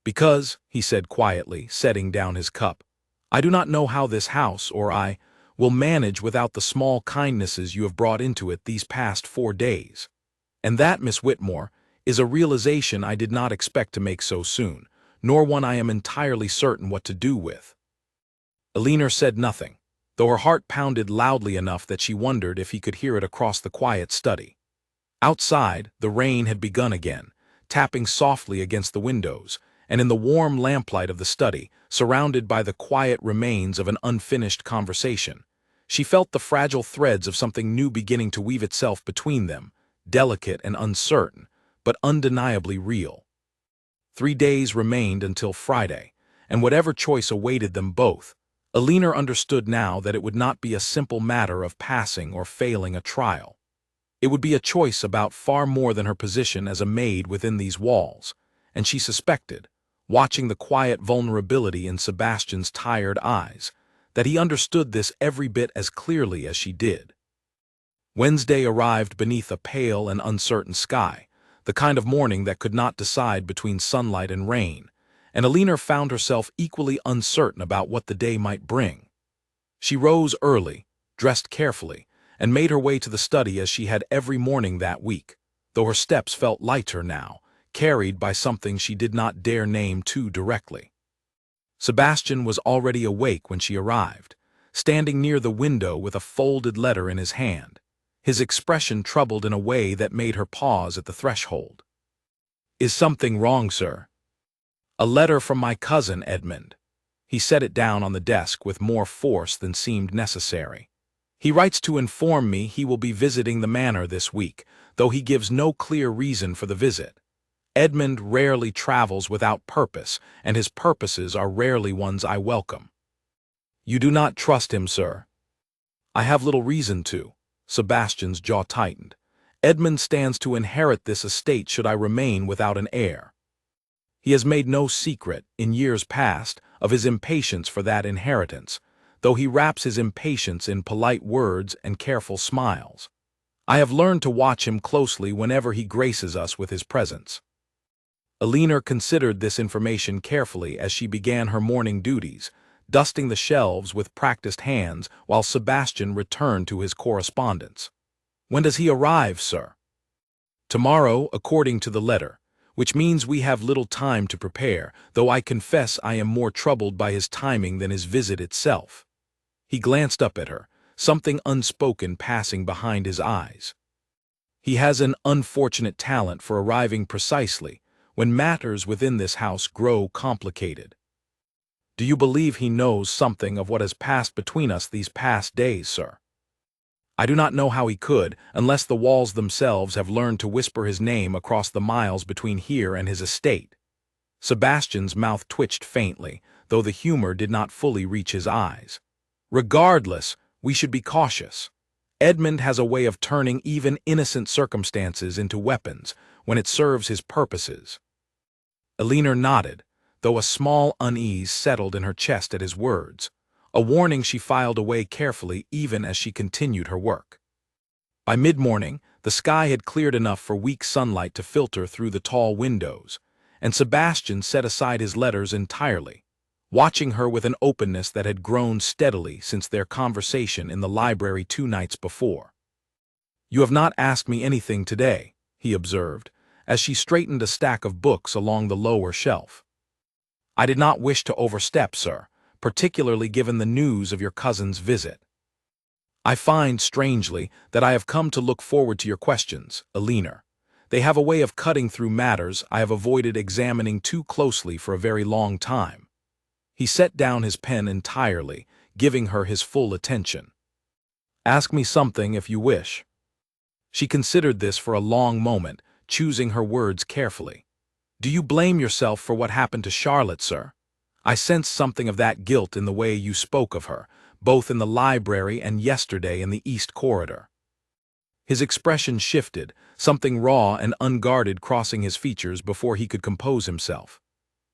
"Because," he said quietly, setting down his cup, "I do not know how this house, or I, will manage without the small kindnesses you have brought into it these past 4 days. And that, Miss Whitmore, is a realization I did not expect to make so soon, nor one I am entirely certain what to do with." Alina said nothing, though her heart pounded loudly enough that she wondered if he could hear it across the quiet study. Outside, the rain had begun again, tapping softly against the windows, and in the warm lamplight of the study, surrounded by the quiet remains of an unfinished conversation, she felt the fragile threads of something new beginning to weave itself between them, delicate and uncertain, but undeniably real. 3 days remained until Friday, and whatever choice awaited them both, Alina understood now that it would not be a simple matter of passing or failing a trial. It would be a choice about far more than her position as a maid within these walls, and she suspected, watching the quiet vulnerability in Sebastian's tired eyes, that he understood this every bit as clearly as she did. Wednesday arrived beneath a pale and uncertain sky, the kind of morning that could not decide between sunlight and rain, and Alina found herself equally uncertain about what the day might bring. She rose early, dressed carefully, and made her way to the study as she had every morning that week, though her steps felt lighter now, carried by something she did not dare name too directly. Sebastian was already awake when she arrived, standing near the window with a folded letter in his hand, his expression troubled in a way that made her pause at the threshold. "Is something wrong, sir?" "A letter from my cousin, Edmund." He set it down on the desk with more force than seemed necessary. "He writes to inform me he will be visiting the manor this week, though he gives no clear reason for the visit. Edmund rarely travels without purpose, and his purposes are rarely ones I welcome." "You do not trust him, sir?" "I have little reason to." Sebastian's jaw tightened. "Edmund stands to inherit this estate should I remain without an heir. He has made no secret, in years past, of his impatience for that inheritance, though he wraps his impatience in polite words and careful smiles. I have learned to watch him closely whenever he graces us with his presence." Elinor considered this information carefully as she began her morning duties, dusting the shelves with practiced hands while Sebastian returned to his correspondence. "When does he arrive, sir?" "Tomorrow, according to the letter, which means we have little time to prepare, though I confess I am more troubled by his timing than his visit itself." He glanced up at her, something unspoken passing behind his eyes. "He has an unfortunate talent for arriving precisely when matters within this house grow complicated." "Do you believe he knows something of what has passed between us these past days, sir?" "I do not know how he could, unless the walls themselves have learned to whisper his name across the miles between here and his estate." Sebastian's mouth twitched faintly, though the humor did not fully reach his eyes. "Regardless, we should be cautious. Edmund has a way of turning even innocent circumstances into weapons when it serves his purposes." Elinor nodded, though a small unease settled in her chest at his words, a warning she filed away carefully even as she continued her work. By mid-morning, the sky had cleared enough for weak sunlight to filter through the tall windows, and Sebastian set aside his letters entirely, watching her with an openness that had grown steadily since their conversation in the library 2 nights before. "You have not asked me anything today," he observed, as she straightened a stack of books along the lower shelf. "I did not wish to overstep, sir, particularly given the news of your cousin's visit." "I find, strangely, that I have come to look forward to your questions, Elinor. They have a way of cutting through matters I have avoided examining too closely for a very long time." He set down his pen entirely, giving her his full attention. "Ask me something if you wish." She considered this for a long moment, choosing her words carefully. "Do you blame yourself for what happened to Charlotte, sir? I sensed something of that guilt in the way you spoke of her, both in the library and yesterday in the East Corridor." His expression shifted, something raw and unguarded crossing his features before he could compose himself.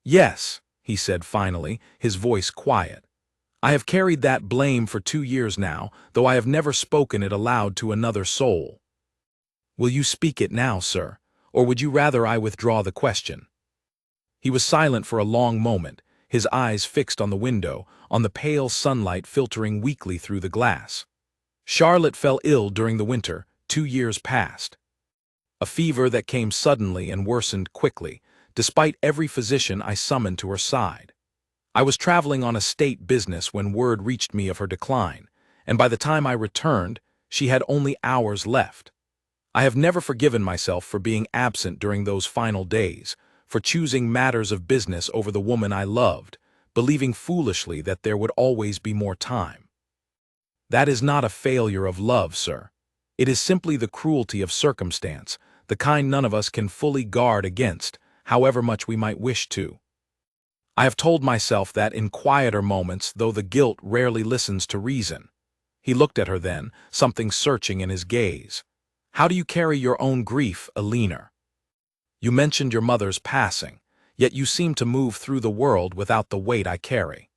"Yes," he said finally, his voice quiet. "I have carried that blame for 2 years now, though I have never spoken it aloud to another soul." "Will you speak it now, sir, or would you rather I withdraw the question?" He was silent for a long moment, his eyes fixed on the window, on the pale sunlight filtering weakly through the glass. "Charlotte fell ill during the winter, 2 years past. A fever that came suddenly and worsened quickly, despite every physician I summoned to her side. I was traveling on a state business when word reached me of her decline, and by the time I returned, she had only hours left. I have never forgiven myself for being absent during those final days, for choosing matters of business over the woman I loved, believing foolishly that there would always be more time. That is not a failure of love, sir. It is simply the cruelty of circumstance, the kind none of us can fully guard against, however much we might wish to. I have told myself that in quieter moments, though the guilt rarely listens to reason." He looked at her then, something searching in his gaze. "How do you carry your own grief, Elinor? You mentioned your mother's passing, yet you seem to move through the world without the weight I carry."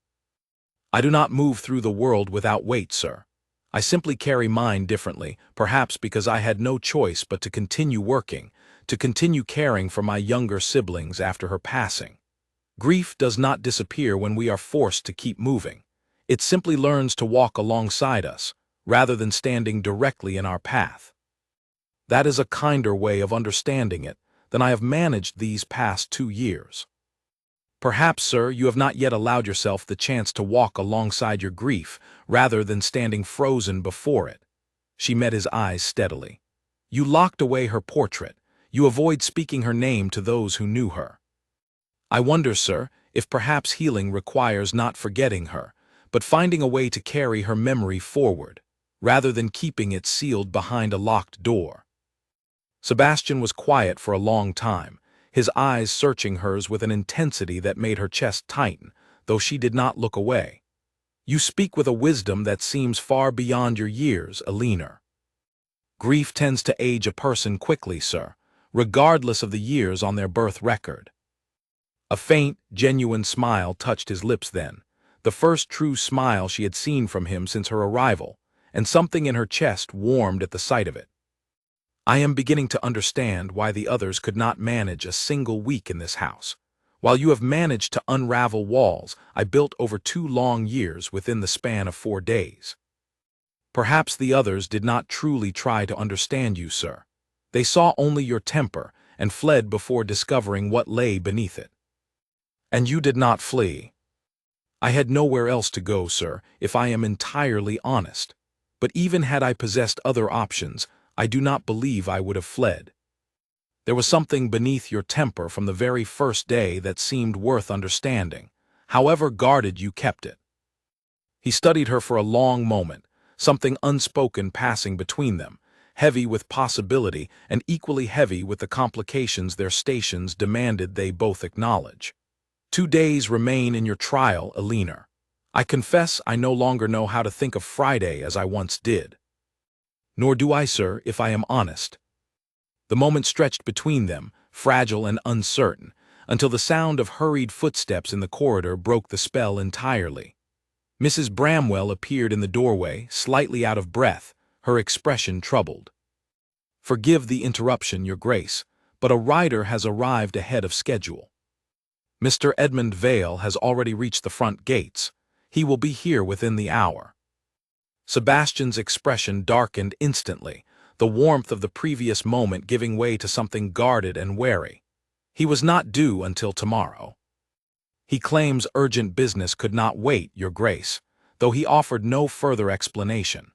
"I do not move through the world without weight, sir. I simply carry mine differently, perhaps because I had no choice but to continue working, to continue caring for my younger siblings after her passing. Grief does not disappear when we are forced to keep moving. It simply learns to walk alongside us, rather than standing directly in our path." "That is a kinder way of understanding it, than I have managed these past 2 years. Perhaps, sir, you have not yet allowed yourself the chance to walk alongside your grief, rather than standing frozen before it. She met his eyes steadily. You locked away her portrait. You avoid speaking her name to those who knew her. I wonder, sir, if perhaps healing requires not forgetting her, but finding a way to carry her memory forward, rather than keeping it sealed behind a locked door. Sebastian was quiet for a long time, his eyes searching hers with an intensity that made her chest tighten, though she did not look away. You speak with a wisdom that seems far beyond your years, Alina. Grief tends to age a person quickly, sir, regardless of the years on their birth record. A faint, genuine smile touched his lips then, the first true smile she had seen from him since her arrival, and something in her chest warmed at the sight of it. I am beginning to understand why the others could not manage a single week in this house, while you have managed to unravel walls I built over 2 long years within the span of 4 days. Perhaps the others did not truly try to understand you, sir. They saw only your temper and fled before discovering what lay beneath it. And you did not flee. I had nowhere else to go, sir, if I am entirely honest. But even had I possessed other options, I do not believe I would have fled. There was something beneath your temper from the very first day that seemed worth understanding, however guarded you kept it. He studied her for a long moment, something unspoken passing between them, heavy with possibility and equally heavy with the complications their stations demanded they both acknowledge. 2 days remain in your trial, Alina. I confess I no longer know how to think of Friday as I once did. Nor do I, sir, if I am honest. The moment stretched between them, fragile and uncertain, until the sound of hurried footsteps in the corridor broke the spell entirely. Mrs. Bramwell appeared in the doorway, slightly out of breath, her expression troubled. Forgive the interruption, Your Grace, but a rider has arrived ahead of schedule. Mr. Edmund Vale has already reached the front gates. He will be here within the hour. Sebastian's expression darkened instantly, the warmth of the previous moment giving way to something guarded and wary. He was not due until tomorrow. He claims urgent business could not wait, Your Grace, though he offered no further explanation.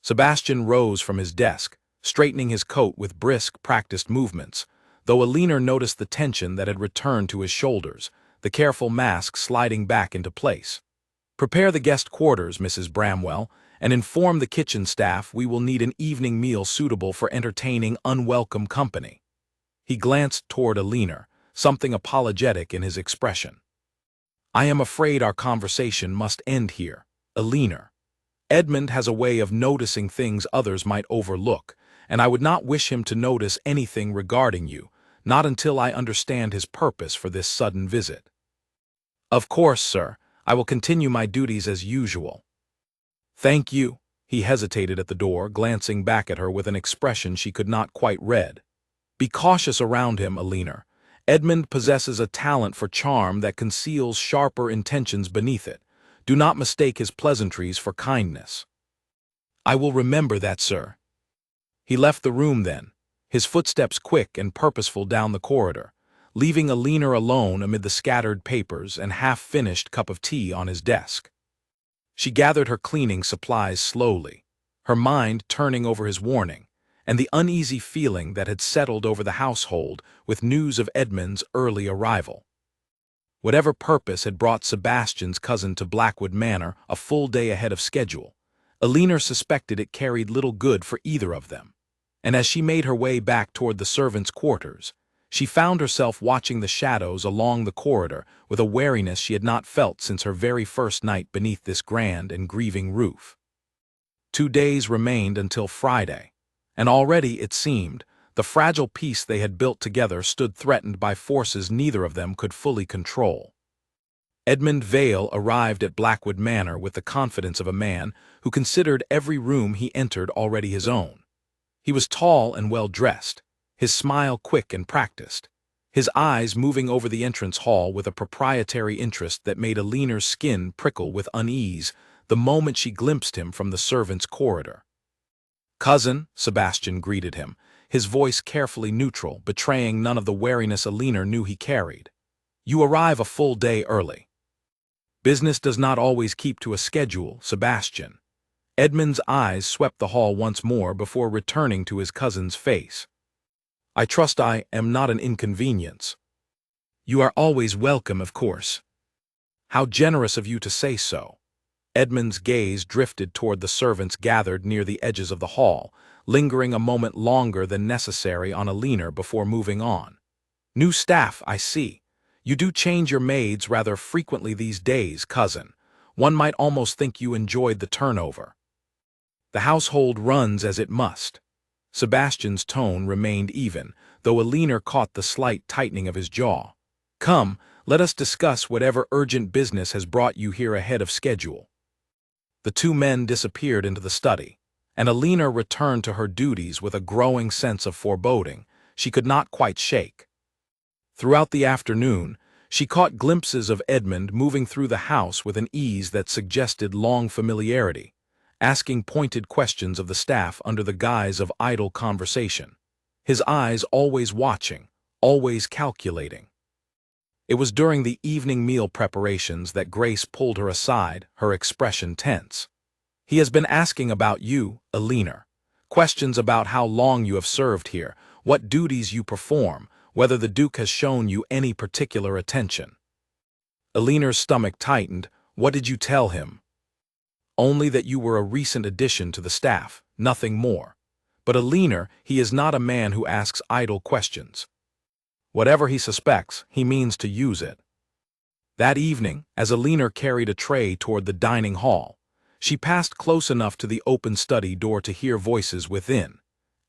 Sebastian rose from his desk, straightening his coat with brisk, practiced movements, though Alina noticed the tension that had returned to his shoulders, the careful mask sliding back into place. Prepare the guest quarters, Mrs. Bramwell, and inform the kitchen staff we will need an evening meal suitable for entertaining unwelcome company. He glanced toward Alina, something apologetic in his expression. I am afraid our conversation must end here, Alina. Edmund has a way of noticing things others might overlook, and I would not wish him to notice anything regarding you, not until I understand his purpose for this sudden visit. Of course, sir. I will continue my duties as usual. Thank you. He hesitated at the door, glancing back at her with an expression she could not quite read. Be cautious around him, Alina. Edmund possesses a talent for charm that conceals sharper intentions beneath it. Do not mistake his pleasantries for kindness. I will remember that, sir. He left the room then, his footsteps quick and purposeful down the corridor, leaving Alina alone amid the scattered papers and half-finished cup of tea on his desk. She gathered her cleaning supplies slowly, her mind turning over his warning, and the uneasy feeling that had settled over the household with news of Edmund's early arrival. Whatever purpose had brought Sebastian's cousin to Blackwood Manor a full day ahead of schedule, Alina suspected it carried little good for either of them, and as she made her way back toward the servants' quarters, she found herself watching the shadows along the corridor with a wariness she had not felt since her very first night beneath this grand and grieving roof. 2 days remained until Friday, and already, it seemed, the fragile peace they had built together stood threatened by forces neither of them could fully control. Edmund Vale arrived at Blackwood Manor with the confidence of a man who considered every room he entered already his own. He was tall and well-dressed, his smile quick and practiced, his eyes moving over the entrance hall with a proprietary interest that made Alina's skin prickle with unease the moment she glimpsed him from the servants' corridor. Cousin, Sebastian greeted him, his voice carefully neutral, betraying none of the wariness Alina knew he carried. "You arrive a full day early. Business does not always keep to a schedule, Sebastian." Edmund's eyes swept the hall once more before returning to his cousin's face. "I trust I am not an inconvenience." "You are always welcome, of course." "How generous of you to say so." Edmund's gaze drifted toward the servants gathered near the edges of the hall, lingering a moment longer than necessary on Alina before moving on. "New staff, I see. You do change your maids rather frequently these days, cousin. One might almost think you enjoyed the turnover." "The household runs as it must." Sebastian's tone remained even, though Alina caught the slight tightening of his jaw. "Come, let us discuss whatever urgent business has brought you here ahead of schedule." The two men disappeared into the study, and Alina returned to her duties with a growing sense of foreboding she could not quite shake. Throughout the afternoon, she caught glimpses of Edmund moving through the house with an ease that suggested long familiarity, asking pointed questions of the staff under the guise of idle conversation, his eyes always watching, always calculating. It was during the evening meal preparations that Grace pulled her aside, her expression tense. "He has been asking about you, Alina. Questions about how long you have served here, what duties you perform, whether the Duke has shown you any particular attention." Alina's stomach tightened. "What did you tell him?" "Only that you were a recent addition to the staff, nothing more. But Alina, he is not a man who asks idle questions. Whatever he suspects, he means to use it." That evening, as Alina carried a tray toward the dining hall, she passed close enough to the open study door to hear voices within,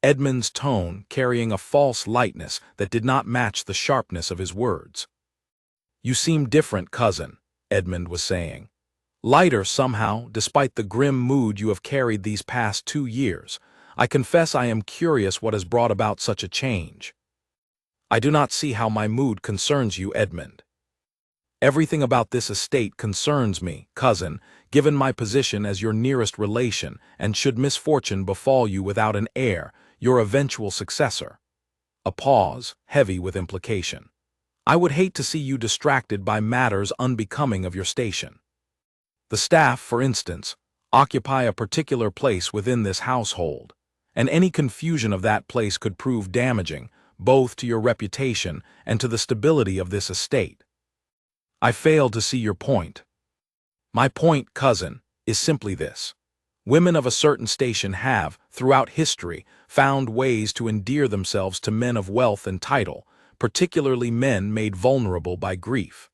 Edmund's tone carrying a false lightness that did not match the sharpness of his words. "You seem different, cousin," Edmund was saying. "Lighter somehow, despite the grim mood you have carried these past 2 years. I confess I am curious what has brought about such a change." "I do not see how my mood concerns you, Edmund." "Everything about this estate concerns me, cousin, given my position as your nearest relation, and should misfortune befall you without an heir, your eventual successor." A pause, heavy with implication. "I would hate to see you distracted by matters unbecoming of your station. The staff, for instance, occupy a particular place within this household, and any confusion of that place could prove damaging, both to your reputation and to the stability of this estate." "I fail to see your point." "My point, cousin, is simply this. Women of a certain station have, throughout history, found ways to endear themselves to men of wealth and title, particularly men made vulnerable by grief.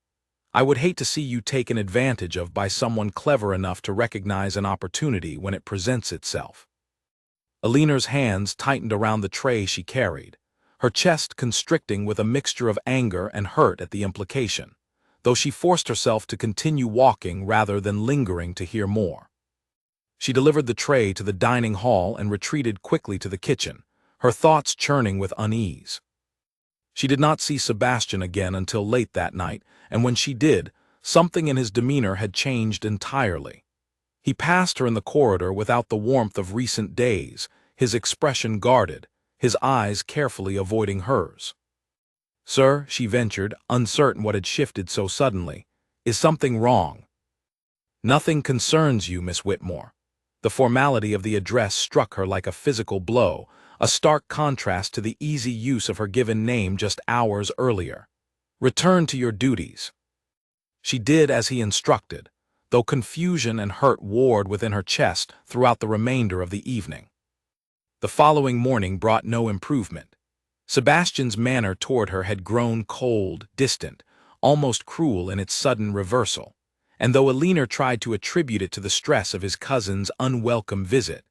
I would hate to see you taken advantage of by someone clever enough to recognize an opportunity when it presents itself." Alina's hands tightened around the tray she carried, her chest constricting with a mixture of anger and hurt at the implication, though she forced herself to continue walking rather than lingering to hear more. She delivered the tray to the dining hall and retreated quickly to the kitchen, her thoughts churning with unease. She did not see Sebastian again until late that night, and when she did, something in his demeanor had changed entirely. He passed her in the corridor without the warmth of recent days, his expression guarded, his eyes carefully avoiding hers. "Sir," she ventured, uncertain what had shifted so suddenly, "is something wrong?" "Nothing concerns you, Miss Whitmore." The formality of the address struck her like a physical blow, a stark contrast to the easy use of her given name just hours earlier. "Return to your duties." She did as he instructed, though confusion and hurt warred within her chest throughout the remainder of the evening. The following morning brought no improvement. Sebastian's manner toward her had grown cold, distant, almost cruel in its sudden reversal, and though Alina tried to attribute it to the stress of his cousin's unwelcome visit,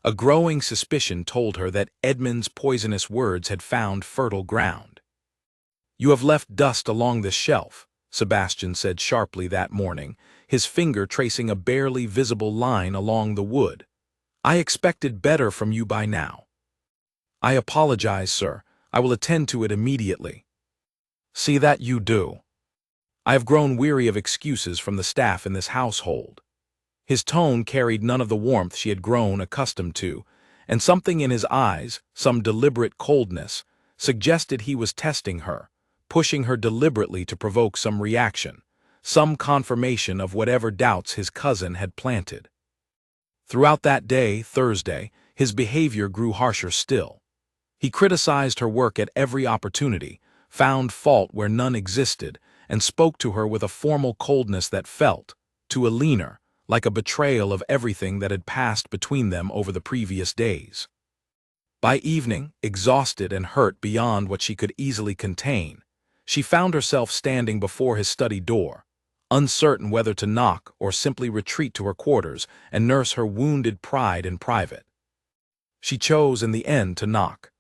a growing suspicion told her that Edmund's poisonous words had found fertile ground. "You have left dust along this shelf," Sebastian said sharply that morning, his finger tracing a barely visible line along the wood. "I expected better from you by now." "I apologize, sir. I will attend to it immediately." "See that you do." "I have grown weary of excuses from the staff in this household." His tone carried none of the warmth she had grown accustomed to, and something in his eyes, some deliberate coldness, suggested he was testing her, pushing her deliberately to provoke some reaction, some confirmation of whatever doubts his cousin had planted. Throughout that day, Thursday, his behavior grew harsher still. He criticized her work at every opportunity, found fault where none existed, and spoke to her with a formal coldness that felt, to Alina, like a betrayal of everything that had passed between them over the previous days. By evening, exhausted and hurt beyond what she could easily contain, she found herself standing before his study door, uncertain whether to knock or simply retreat to her quarters and nurse her wounded pride in private. She chose in the end to knock.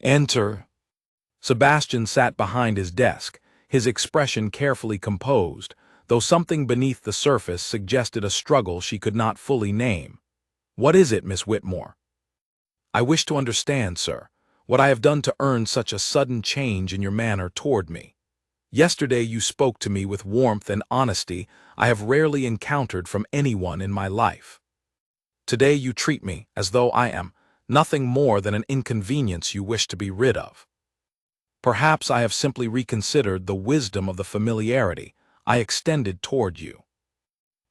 "Enter." Sebastian sat behind his desk, his expression carefully composed, though something beneath the surface suggested a struggle she could not fully name. "What is it, Miss Whitmore?" "I wish to understand, sir, what I have done to earn such a sudden change in your manner toward me. Yesterday you spoke to me with warmth and honesty I have rarely encountered from anyone in my life. Today you treat me as though I am nothing more than an inconvenience you wish to be rid of. Perhaps I have simply reconsidered the wisdom of the familiarity I extended toward you.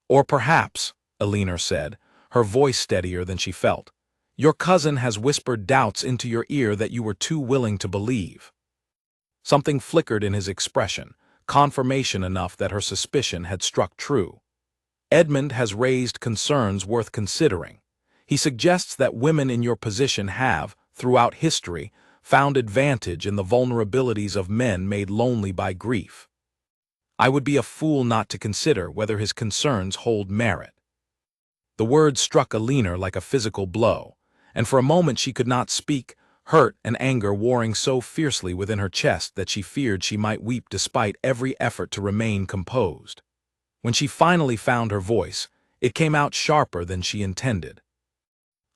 Or perhaps," Alina said, her voice steadier than she felt, "your cousin has whispered doubts into your ear that you were too willing to believe." Something flickered in his expression, confirmation enough that her suspicion had struck true. "Edmund has raised concerns worth considering. He suggests that women in your position have, throughout history, found advantage in the vulnerabilities of men made lonely by grief. I would be a fool not to consider whether his concerns hold merit." The words struck Alina like a physical blow, and for a moment she could not speak, hurt and anger warring so fiercely within her chest that she feared she might weep despite every effort to remain composed. When she finally found her voice, it came out sharper than she intended.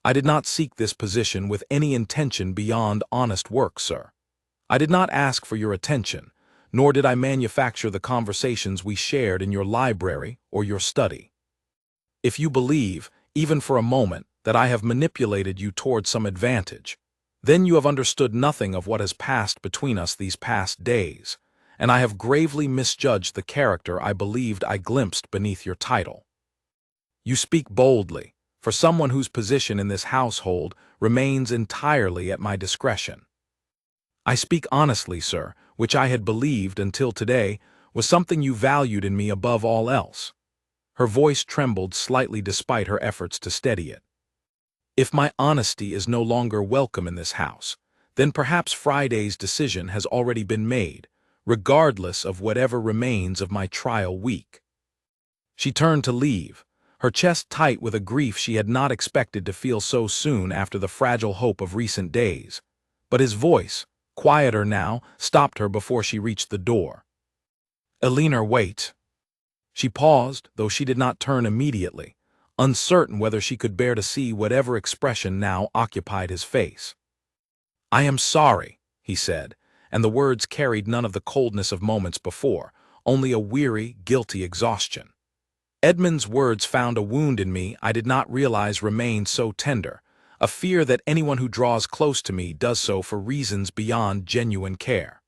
"I did not seek this position with any intention beyond honest work, sir. I did not ask for your attention, nor did I manufacture the conversations we shared in your library or your study. If you believe, even for a moment, that I have manipulated you toward some advantage, then you have understood nothing of what has passed between us these past days, and I have gravely misjudged the character I believed I glimpsed beneath your title. You speak boldly, for someone whose position in this household remains entirely at my discretion. I speak honestly, sir, which I had believed until today was something you valued in me above all else." Her voice trembled slightly despite her efforts to steady it. "If my honesty is no longer welcome in this house, then perhaps Friday's decision has already been made, regardless of whatever remains of my trial week." She turned to leave, her chest tight with a grief she had not expected to feel so soon after the fragile hope of recent days, but his voice, quieter now, stopped her before she reached the door. "Alina, wait." She paused, though she did not turn immediately, uncertain whether she could bear to see whatever expression now occupied his face. "I am sorry," he said, and the words carried none of the coldness of moments before, only a weary, guilty exhaustion. "Edmund's words found a wound in me I did not realize remained so tender, a fear that anyone who draws close to me does so for reasons beyond genuine care.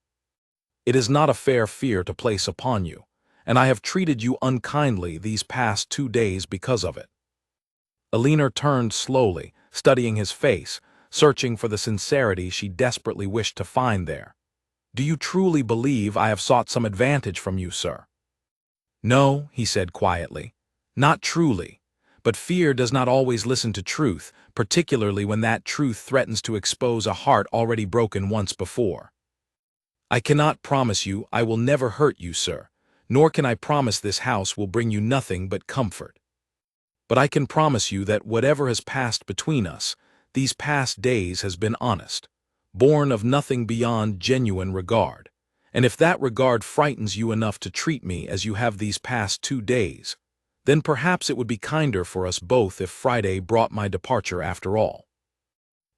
It is not a fair fear to place upon you, and I have treated you unkindly these past 2 days because of it." Alina turned slowly, studying his face, searching for the sincerity she desperately wished to find there. "Do you truly believe I have sought some advantage from you, sir?" "No," he said quietly, "not truly. But fear does not always listen to truth, particularly when that truth threatens to expose a heart already broken once before. I cannot promise you I will never hurt you, sir, nor can I promise this house will bring you nothing but comfort. But I can promise you that whatever has passed between us, these past days has been honest, born of nothing beyond genuine regard, and if that regard frightens you enough to treat me as you have these past 2 days, then perhaps it would be kinder for us both if Friday brought my departure after all."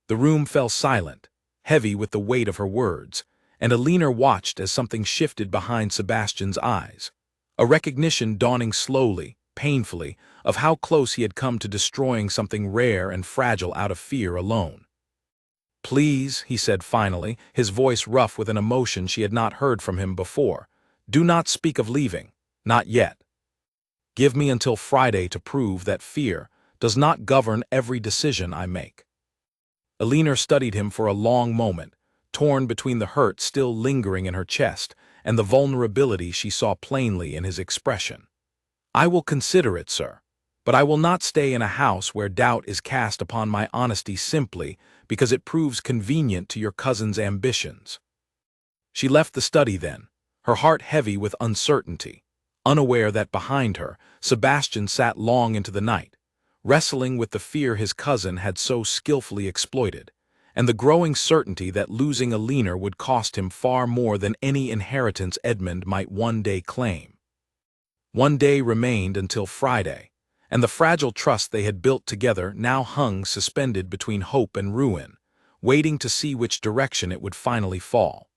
The room fell silent, heavy with the weight of her words, and Alina watched as something shifted behind Sebastian's eyes, a recognition dawning slowly, painfully, of how close he had come to destroying something rare and fragile out of fear alone. "Please," he said finally, his voice rough with an emotion she had not heard from him before, "do not speak of leaving. Not yet. Give me until Friday to prove that fear does not govern every decision I make." Alina studied him for a long moment, torn between the hurt still lingering in her chest and the vulnerability she saw plainly in his expression. "I will consider it, sir, but I will not stay in a house where doubt is cast upon my honesty simply because it proves convenient to your cousin's ambitions." She left the study then, her heart heavy with uncertainty, unaware that behind her, Sebastian sat long into the night, wrestling with the fear his cousin had so skillfully exploited, and the growing certainty that losing Alina would cost him far more than any inheritance Edmund might one day claim. One day remained until Friday, and the fragile trust they had built together now hung suspended between hope and ruin, waiting to see which direction it would finally fall.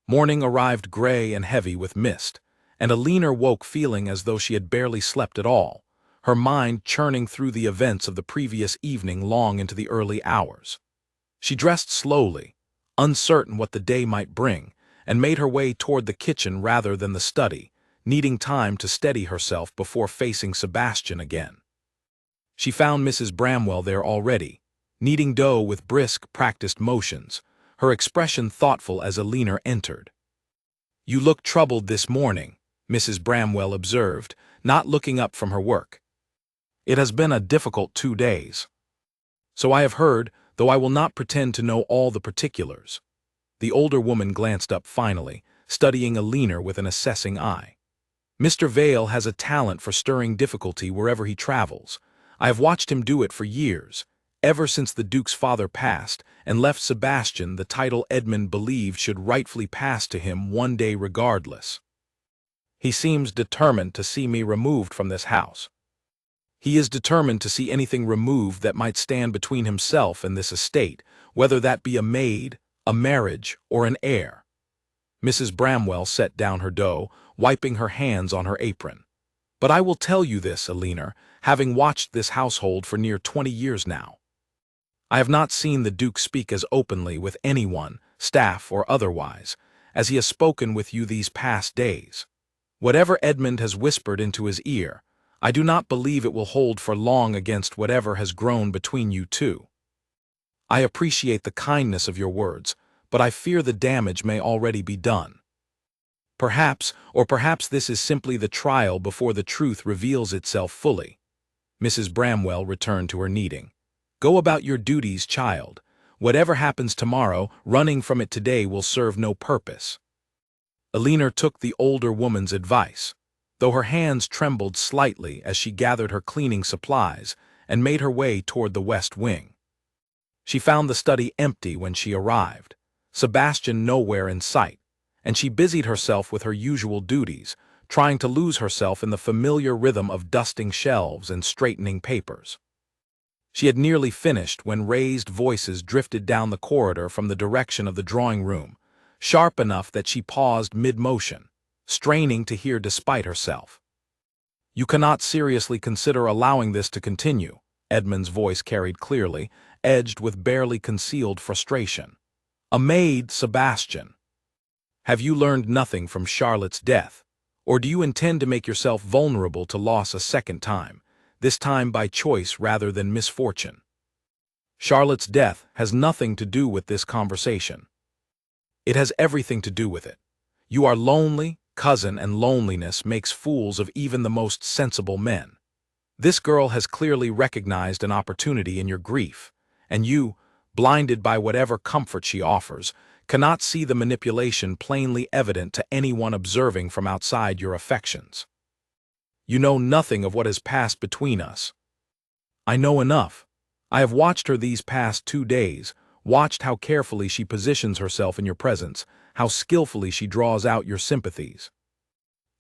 Morning arrived gray and heavy with mist, and Alina woke feeling as though she had barely slept at all, her mind churning through the events of the previous evening long into the early hours. She dressed slowly, uncertain what the day might bring, and made her way toward the kitchen rather than the study, needing time to steady herself before facing Sebastian again. She found Mrs. Bramwell there already, kneading dough with brisk, practiced motions, her expression thoughtful as Alina entered. "You look troubled this morning," Mrs. Bramwell observed, not looking up from her work. "It has been a difficult 2 days." "So I have heard, though I will not pretend to know all the particulars." The older woman glanced up finally, studying Alina with an assessing eye. "Mr. Vale has a talent for stirring difficulty wherever he travels. I have watched him do it for years, ever since the Duke's father passed and left Sebastian the title Edmund believed should rightfully pass to him one day regardless. He seems determined to see me removed from this house. He is determined to see anything removed that might stand between himself and this estate, whether that be a maid, a marriage, or an heir." Mrs. Bramwell set down her dough, wiping her hands on her apron. "But I will tell you this, Alina, having watched this household for near 20 years now. I have not seen the Duke speak as openly with anyone, staff or otherwise, as he has spoken with you these past days. Whatever Edmund has whispered into his ear, I do not believe it will hold for long against whatever has grown between you two. I appreciate the kindness of your words, but I fear the damage may already be done. Perhaps this is simply the trial before the truth reveals itself fully." Mrs. Bramwell returned to her kneading. "Go about your duties, child. Whatever happens tomorrow, running from it today will serve no purpose." Alina took the older woman's advice, though her hands trembled slightly as she gathered her cleaning supplies and made her way toward the west wing. She found the study empty when she arrived, Sebastian nowhere in sight, and she busied herself with her usual duties, trying to lose herself in the familiar rhythm of dusting shelves and straightening papers. She had nearly finished when raised voices drifted down the corridor from the direction of the drawing room, sharp enough that she paused mid-motion, straining to hear despite herself. "You cannot seriously consider allowing this to continue," Edmund's voice carried clearly, edged with barely concealed frustration. "A maid, Sebastian. Have you learned nothing from Charlotte's death, or do you intend to make yourself vulnerable to loss a second time, this time by choice rather than misfortune? Charlotte's death has nothing to do with this conversation. It has everything to do with it. You are lonely, cousin, and loneliness makes fools of even the most sensible men. This girl has clearly recognized an opportunity in your grief, and you, blinded by whatever comfort she offers, cannot see the manipulation plainly evident to anyone observing from outside your affections. You know nothing of what has passed between us. I know enough. I have watched her these past 2 days, watched how carefully she positions herself in your presence, how skillfully she draws out your sympathies.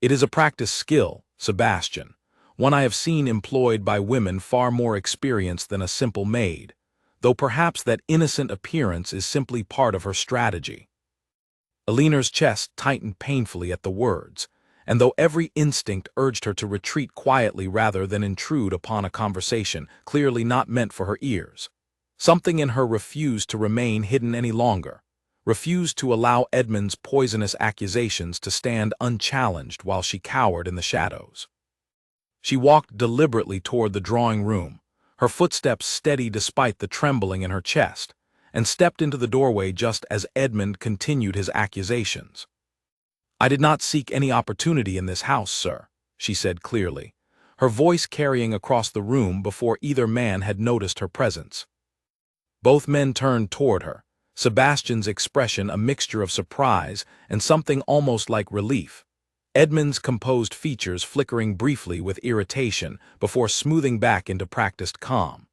It is a practiced skill, Sebastian, one I have seen employed by women far more experienced than a simple maid, though perhaps that innocent appearance is simply part of her strategy." Alina's chest tightened painfully at the words, and though every instinct urged her to retreat quietly rather than intrude upon a conversation clearly not meant for her ears, something in her refused to remain hidden any longer, refused to allow Edmund's poisonous accusations to stand unchallenged while she cowered in the shadows. She walked deliberately toward the drawing room, her footsteps steady despite the trembling in her chest, and stepped into the doorway just as Edmund continued his accusations. "I did not seek any opportunity in this house, sir," she said clearly, her voice carrying across the room before either man had noticed her presence. Both men turned toward her, Sebastian's expression a mixture of surprise and something almost like relief, Edmund's composed features flickering briefly with irritation before smoothing back into practiced calm.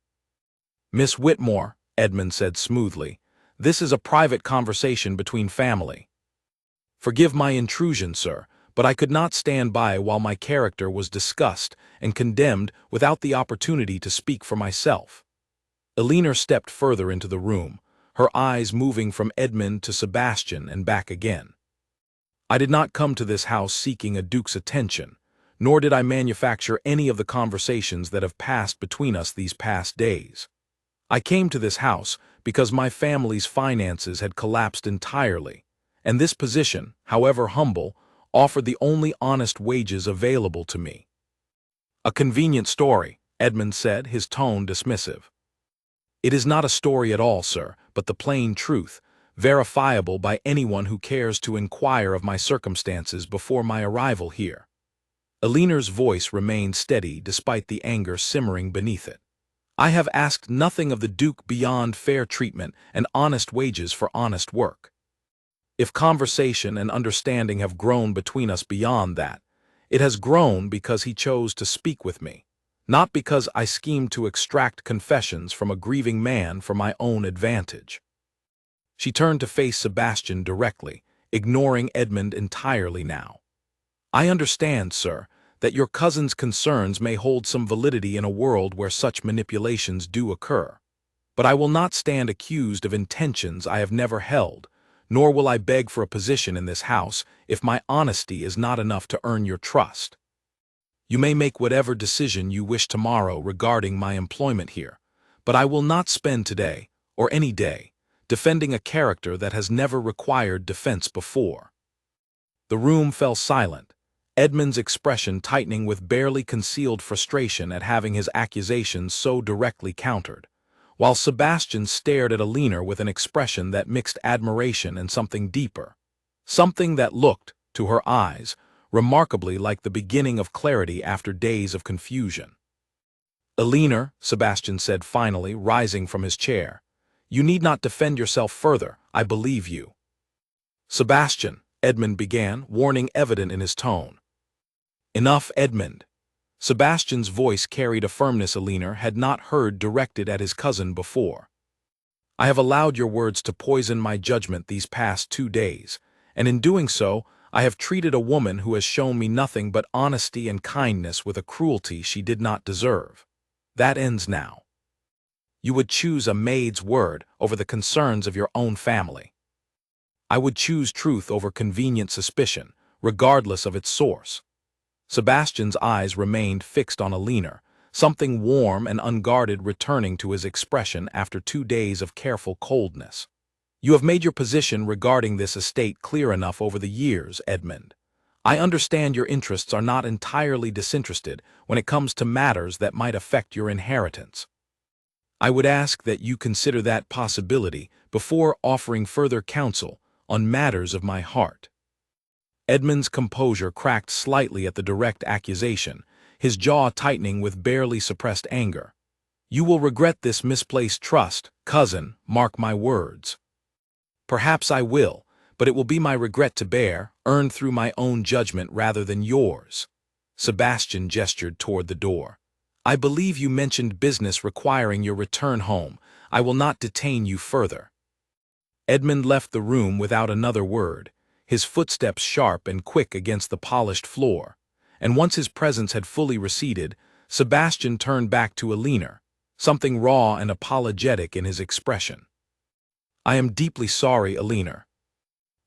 "Miss Whitmore," Edmund said smoothly, "this is a private conversation between family. Forgive my intrusion, sir, but I could not stand by while my character was discussed and condemned without the opportunity to speak for myself." Elinor stepped further into the room, her eyes moving from Edmund to Sebastian and back again. "I did not come to this house seeking a duke's attention, nor did I manufacture any of the conversations that have passed between us these past days. I came to this house because my family's finances had collapsed entirely, and this position, however humble, offered the only honest wages available to me." "A convenient story," Edmund said, his tone dismissive. "It is not a story at all, sir, but the plain truth, verifiable by anyone who cares to inquire of my circumstances before my arrival here." Elinor's voice remained steady despite the anger simmering beneath it. "I have asked nothing of the Duke beyond fair treatment and honest wages for honest work. If conversation and understanding have grown between us beyond that, it has grown because he chose to speak with me, not because I schemed to extract confessions from a grieving man for my own advantage." She turned to face Sebastian directly, ignoring Edmund entirely now. "I understand, sir, that your cousin's concerns may hold some validity in a world where such manipulations do occur, but I will not stand accused of intentions I have never held, nor will I beg for a position in this house if my honesty is not enough to earn your trust. You may make whatever decision you wish tomorrow regarding my employment here, but I will not spend today, or any day, defending a character that has never required defense before." The room fell silent, Edmund's expression tightening with barely concealed frustration at having his accusations so directly countered, while Sebastian stared at Elinor with an expression that mixed admiration and something deeper, something that looked, to her eyes, remarkably like the beginning of clarity after days of confusion. "Elinor," Sebastian said finally, rising from his chair, "you need not defend yourself further, I believe you." "Sebastian," Edmund began, warning evident in his tone. "Enough, Edmund." Sebastian's voice carried a firmness Elinor had not heard directed at his cousin before. "I have allowed your words to poison my judgment these past 2 days, and in doing so, I have treated a woman who has shown me nothing but honesty and kindness with a cruelty she did not deserve. That ends now. You would choose a maid's word over the concerns of your own family. I would choose truth over convenient suspicion, regardless of its source." Sebastian's eyes remained fixed on Elinor, something warm and unguarded returning to his expression after 2 days of careful coldness. "You have made your position regarding this estate clear enough over the years, Edmund. I understand your interests are not entirely disinterested when it comes to matters that might affect your inheritance. I would ask that you consider that possibility before offering further counsel on matters of my heart." Edmund's composure cracked slightly at the direct accusation, his jaw tightening with barely suppressed anger. "You will regret this misplaced trust, cousin, mark my words." "Perhaps I will, but it will be my regret to bear, earned through my own judgment rather than yours." Sebastian gestured toward the door. "I believe you mentioned business requiring your return home. I will not detain you further." Edmund left the room without another word, his footsteps sharp and quick against the polished floor, and once his presence had fully receded, Sebastian turned back to Elinor, something raw and apologetic in his expression. "I am deeply sorry, Elinor.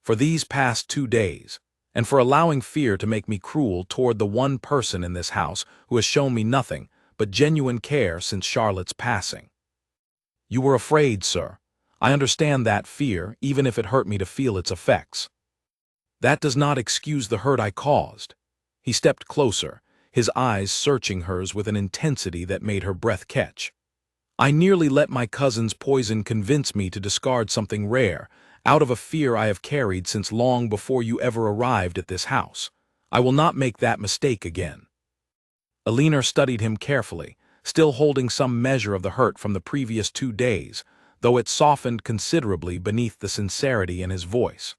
For these past 2 days, and for allowing fear to make me cruel toward the one person in this house who has shown me nothing but genuine care since Charlotte's passing. You were afraid, sir. I understand that fear, even if it hurt me to feel its effects. That does not excuse the hurt I caused. He stepped closer, his eyes searching hers with an intensity that made her breath catch. I nearly let my cousin's poison convince me to discard something rare, out of a fear I have carried since long before you ever arrived at this house. I will not make that mistake again. Alina studied him carefully, still holding some measure of the hurt from the previous 2 days, though it softened considerably beneath the sincerity in his voice.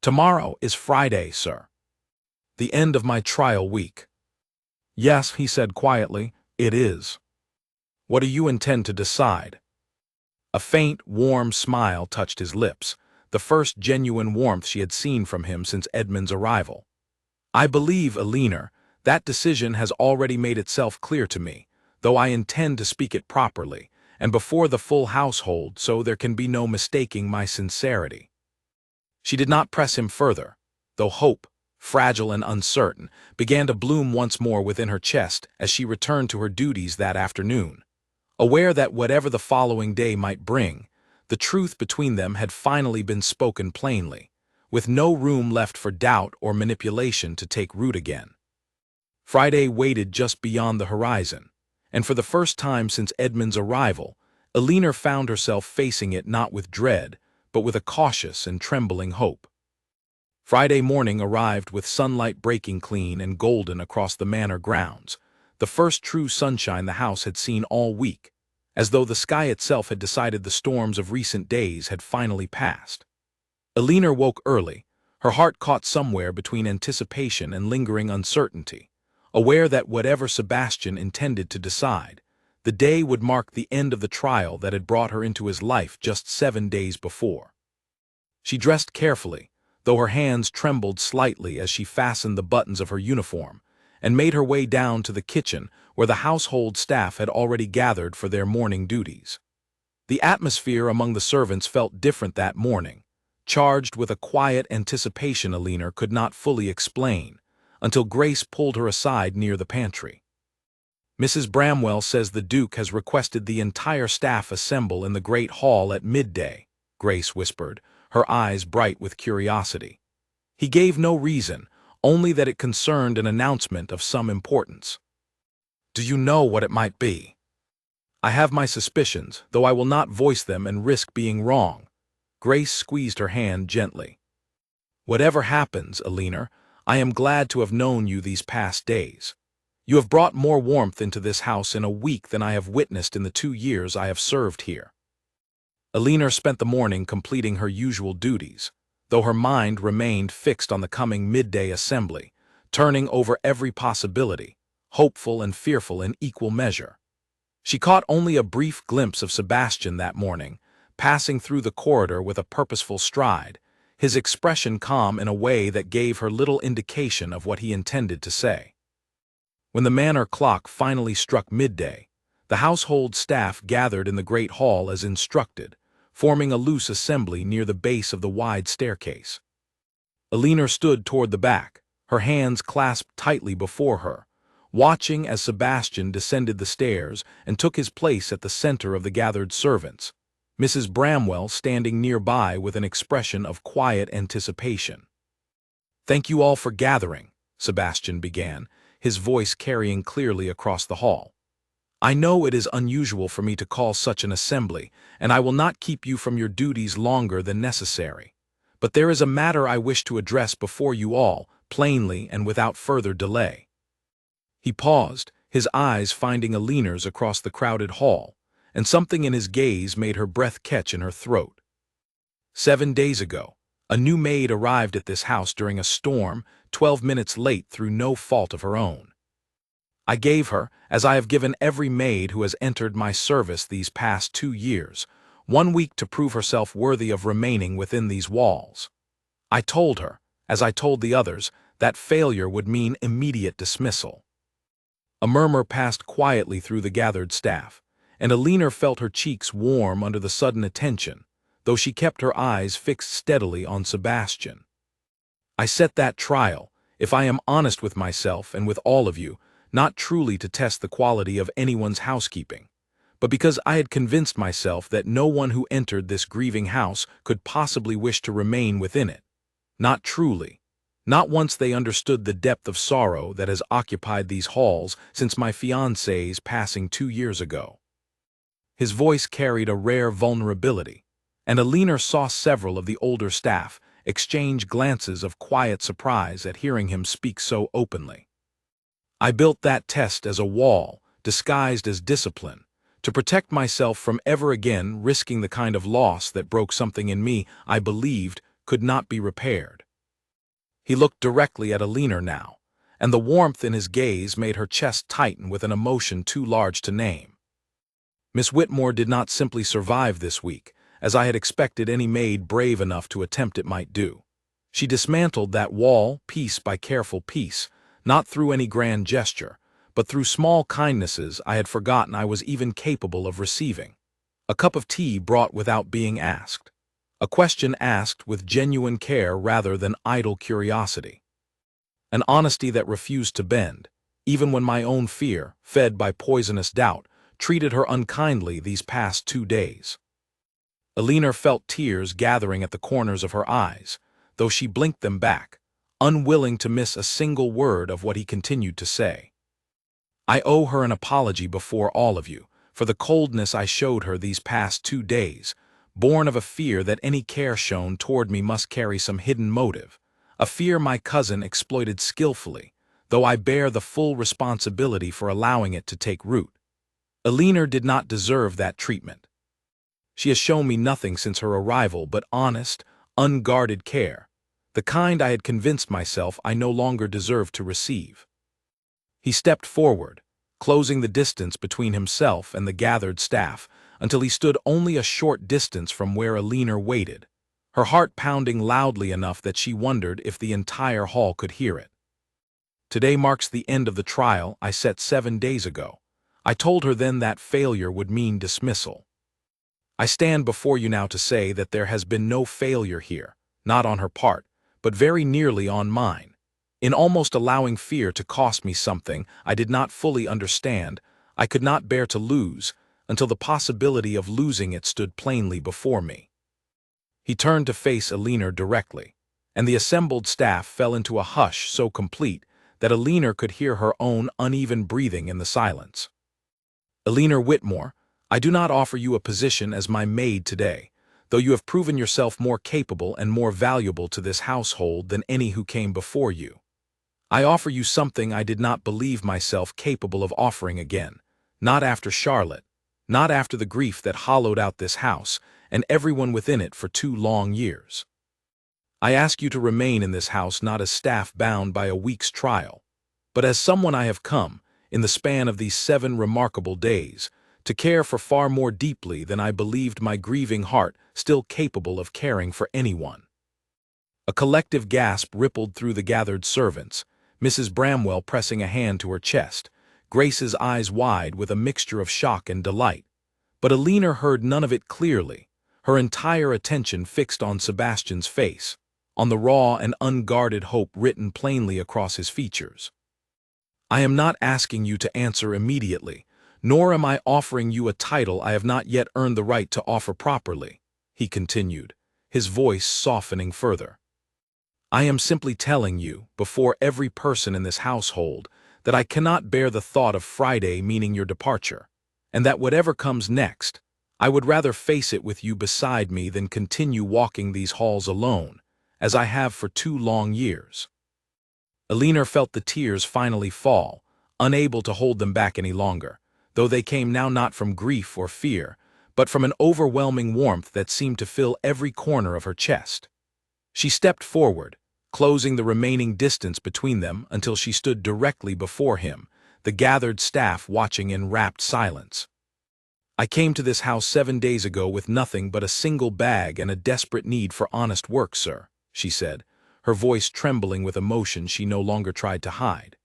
Tomorrow is Friday, sir. The end of my trial week. Yes, he said quietly, it is. What do you intend to decide? A faint, warm smile touched his lips, the first genuine warmth she had seen from him since Edmund's arrival. I believe, Alina, that decision has already made itself clear to me, though I intend to speak it properly, and before the full household, so there can be no mistaking my sincerity. She did not press him further, though hope, fragile and uncertain, began to bloom once more within her chest as she returned to her duties that afternoon. Aware that whatever the following day might bring, the truth between them had finally been spoken plainly, with no room left for doubt or manipulation to take root again. Friday waited just beyond the horizon, and for the first time since Edmund's arrival, Alina found herself facing it not with dread, but with a cautious and trembling hope. Friday morning arrived with sunlight breaking clean and golden across the manor grounds, the first true sunshine the house had seen all week, as though the sky itself had decided the storms of recent days had finally passed. Alina woke early, her heart caught somewhere between anticipation and lingering uncertainty, aware that whatever Sebastian intended to decide, the day would mark the end of the trial that had brought her into his life just 7 days before. She dressed carefully, though her hands trembled slightly as she fastened the buttons of her uniform, and made her way down to the kitchen where the household staff had already gathered for their morning duties. The atmosphere among the servants felt different that morning, charged with a quiet anticipation Alina could not fully explain, until Grace pulled her aside near the pantry. Mrs. Bramwell says the Duke has requested the entire staff assemble in the great hall at midday, Grace whispered, her eyes bright with curiosity. He gave no reason, only that it concerned an announcement of some importance. Do you know what it might be? I have my suspicions, though I will not voice them and risk being wrong. Grace squeezed her hand gently. Whatever happens, Alina, I am glad to have known you these past days. You have brought more warmth into this house in a week than I have witnessed in the 2 years I have served here. Alina spent the morning completing her usual duties, though her mind remained fixed on the coming midday assembly, turning over every possibility, hopeful and fearful in equal measure. She caught only a brief glimpse of Sebastian that morning, passing through the corridor with a purposeful stride, his expression calm in a way that gave her little indication of what he intended to say. When the manor clock finally struck midday, the household staff gathered in the great hall as instructed, forming a loose assembly near the base of the wide staircase. Alina stood toward the back, her hands clasped tightly before her, watching as Sebastian descended the stairs and took his place at the center of the gathered servants, Mrs. Bramwell standing nearby with an expression of quiet anticipation. Thank you all for gathering, Sebastian began, his voice carrying clearly across the hall. I know it is unusual for me to call such an assembly, and I will not keep you from your duties longer than necessary. But there is a matter I wish to address before you all, plainly and without further delay. He paused, his eyes finding Alina's across the crowded hall, and something in his gaze made her breath catch in her throat. 7 days ago, a new maid arrived at this house during a storm, 12 minutes late through no fault of her own. I gave her, as I have given every maid who has entered my service these past 2 years, 1 week to prove herself worthy of remaining within these walls. I told her, as I told the others, that failure would mean immediate dismissal. A murmur passed quietly through the gathered staff, and Alina felt her cheeks warm under the sudden attention, though she kept her eyes fixed steadily on Sebastian. I set that trial, if I am honest with myself and with all of you, not truly to test the quality of anyone's housekeeping, but because I had convinced myself that no one who entered this grieving house could possibly wish to remain within it. Not truly. Not once they understood the depth of sorrow that has occupied these halls since my fiancé's passing 2 years ago. His voice carried a rare vulnerability, and Alina saw several of the older staff exchange glances of quiet surprise at hearing him speak so openly. I built that test as a wall, disguised as discipline, to protect myself from ever again risking the kind of loss that broke something in me I believed could not be repaired. He looked directly at Alina now, and the warmth in his gaze made her chest tighten with an emotion too large to name. Miss Whitmore did not simply survive this week, as I had expected any maid brave enough to attempt it might do. She dismantled that wall piece by careful piece, not through any grand gesture, but through small kindnesses I had forgotten I was even capable of receiving. A cup of tea brought without being asked. A question asked with genuine care rather than idle curiosity. An honesty that refused to bend, even when my own fear, fed by poisonous doubt, treated her unkindly these past 2 days. Alina felt tears gathering at the corners of her eyes, though she blinked them back, unwilling to miss a single word of what he continued to say. I owe her an apology before all of you, for the coldness I showed her these past 2 days, born of a fear that any care shown toward me must carry some hidden motive, a fear my cousin exploited skillfully, though I bear the full responsibility for allowing it to take root. Alina did not deserve that treatment. She has shown me nothing since her arrival but honest, unguarded care, the kind I had convinced myself I no longer deserved to receive. He stepped forward, closing the distance between himself and the gathered staff until he stood only a short distance from where Alina waited, her heart pounding loudly enough that she wondered if the entire hall could hear it. Today marks the end of the trial I set 7 days ago. I told her then that failure would mean dismissal. I stand before you now to say that there has been no failure here, not on her part, but very nearly on mine. In almost allowing fear to cost me something I did not fully understand, I could not bear to lose, until the possibility of losing it stood plainly before me. He turned to face Alina directly, and the assembled staff fell into a hush so complete that Alina could hear her own uneven breathing in the silence. Alina Whitmore, I do not offer you a position as my maid today, though you have proven yourself more capable and more valuable to this household than any who came before you. I offer you something I did not believe myself capable of offering again, not after Charlotte, not after the grief that hollowed out this house and everyone within it for 2 long years. I ask you to remain in this house not as staff bound by a week's trial, but as someone I have come, in the span of these 7 remarkable days, to care for far more deeply than I believed my grieving heart still capable of caring for anyone. A collective gasp rippled through the gathered servants, Mrs. Bramwell pressing a hand to her chest, Grace's eyes wide with a mixture of shock and delight. But Alina heard none of it clearly, her entire attention fixed on Sebastian's face, on the raw and unguarded hope written plainly across his features. I am not asking you to answer immediately, nor am I offering you a title I have not yet earned the right to offer properly, he continued, his voice softening further. I am simply telling you, before every person in this household, that I cannot bear the thought of Friday meaning your departure, and that whatever comes next, I would rather face it with you beside me than continue walking these halls alone, as I have for 2 long years. Alina felt the tears finally fall, unable to hold them back any longer, though they came now not from grief or fear, but from an overwhelming warmth that seemed to fill every corner of her chest. She stepped forward, closing the remaining distance between them until she stood directly before him, the gathered staff watching in rapt silence. I came to this house 7 days ago with nothing but a single bag and a desperate need for honest work, sir, she said, her voice trembling with emotion she no longer tried to hide.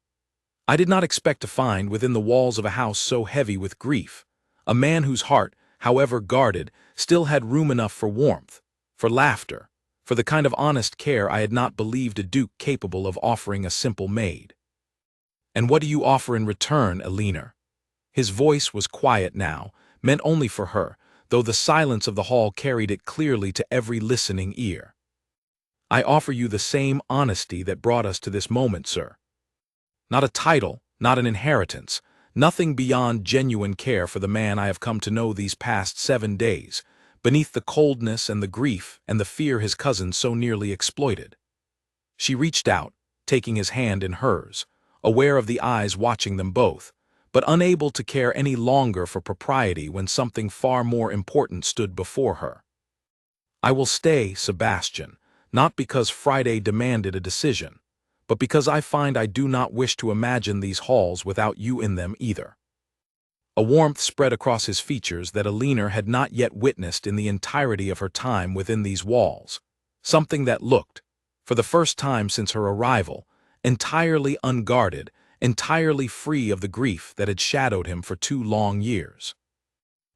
I did not expect to find within the walls of a house so heavy with grief, a man whose heart, however guarded, still had room enough for warmth, for laughter, for the kind of honest care I had not believed a duke capable of offering a simple maid. "And what do you offer in return, Elinor?" His voice was quiet now, meant only for her, though the silence of the hall carried it clearly to every listening ear. "I offer you the same honesty that brought us to this moment, sir. Not a title, not an inheritance, nothing beyond genuine care for the man I have come to know these past 7 days, beneath the coldness and the grief and the fear his cousin so nearly exploited." She reached out, taking his hand in hers, aware of the eyes watching them both, but unable to care any longer for propriety when something far more important stood before her. "I will stay, Sebastian, not because Friday demanded a decision, but because I find I do not wish to imagine these halls without you in them either." A warmth spread across his features that Elinor had not yet witnessed in the entirety of her time within these walls, something that looked, for the first time since her arrival, entirely unguarded, entirely free of the grief that had shadowed him for 2 long years.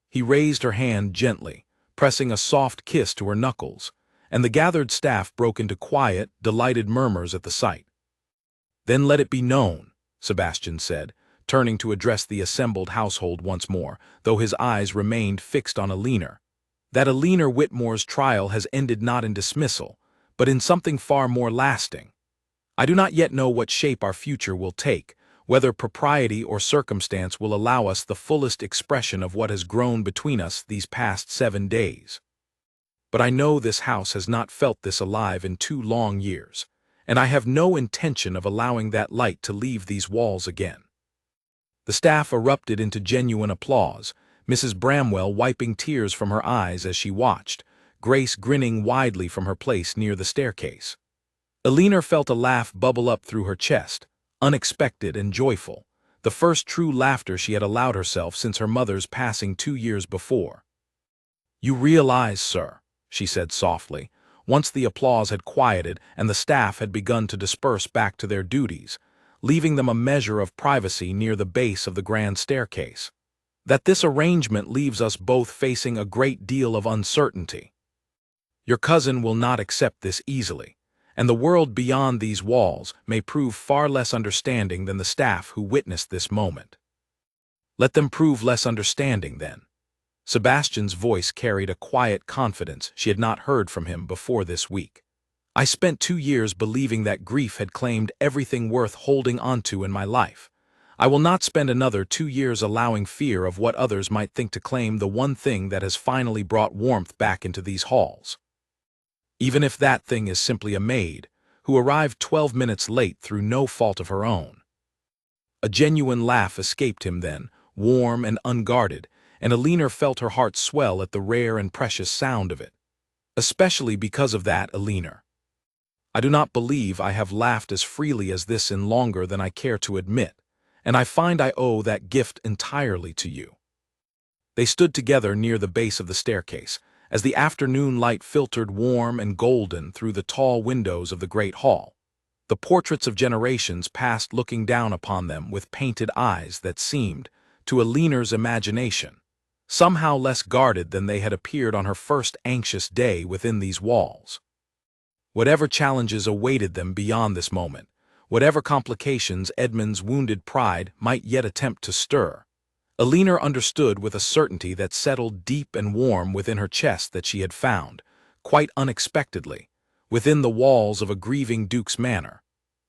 He raised her hand gently, pressing a soft kiss to her knuckles, and the gathered staff broke into quiet, delighted murmurs at the sight. "Then let it be known," Sebastian said, turning to address the assembled household once more, though his eyes remained fixed on Elinor, "that Elinor Whitmore's trial has ended not in dismissal, but in something far more lasting. I do not yet know what shape our future will take, whether propriety or circumstance will allow us the fullest expression of what has grown between us these past 7 days. But I know this house has not felt this alive in 2 long years, and I have no intention of allowing that light to leave these walls again." The staff erupted into genuine applause, Mrs. Bramwell wiping tears from her eyes as she watched, Grace grinning widely from her place near the staircase. Elinor felt a laugh bubble up through her chest, unexpected and joyful, the first true laughter she had allowed herself since her mother's passing 2 years before. "You realize, sir," she said softly, once the applause had quieted and the staff had begun to disperse back to their duties, leaving them a measure of privacy near the base of the grand staircase, "that this arrangement leaves us both facing a great deal of uncertainty. Your cousin will not accept this easily, and the world beyond these walls may prove far less understanding than the staff who witnessed this moment." "Let them prove less understanding, then." Sebastian's voice carried a quiet confidence she had not heard from him before this week. "I spent 2 years believing that grief had claimed everything worth holding onto in my life. I will not spend another 2 years allowing fear of what others might think to claim the one thing that has finally brought warmth back into these halls. Even if that thing is simply a maid, who arrived 12 minutes late through no fault of her own." A genuine laugh escaped him then, warm and unguarded, and Elinor felt her heart swell at the rare and precious sound of it. "Especially because of that, Elinor. I do not believe I have laughed as freely as this in longer than I care to admit, and I find I owe that gift entirely to you." They stood together near the base of the staircase, as the afternoon light filtered warm and golden through the tall windows of the great hall. The portraits of generations passed looking down upon them with painted eyes that seemed, to Elinor's imagination, somehow less guarded than they had appeared on her first anxious day within these walls. Whatever challenges awaited them beyond this moment, whatever complications Edmund's wounded pride might yet attempt to stir, Elinor understood with a certainty that settled deep and warm within her chest that she had found, quite unexpectedly, within the walls of a grieving duke's manor,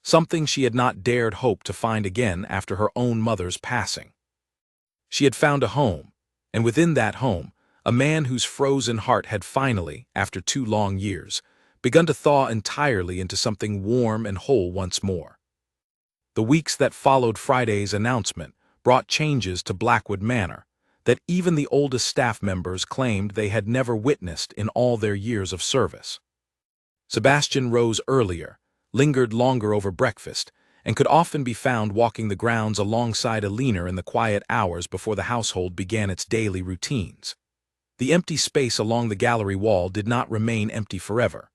something she had not dared hope to find again after her own mother's passing. She had found a home, and within that home, a man whose frozen heart had finally, after 2 long years, begun to thaw entirely into something warm and whole once more. The weeks that followed Friday's announcement brought changes to Blackwood Manor that even the oldest staff members claimed they had never witnessed in all their years of service. Sebastian rose earlier, lingered longer over breakfast, and could often be found walking the grounds alongside Elinor in the quiet hours before the household began its daily routines. The empty space along the gallery wall did not remain empty forever.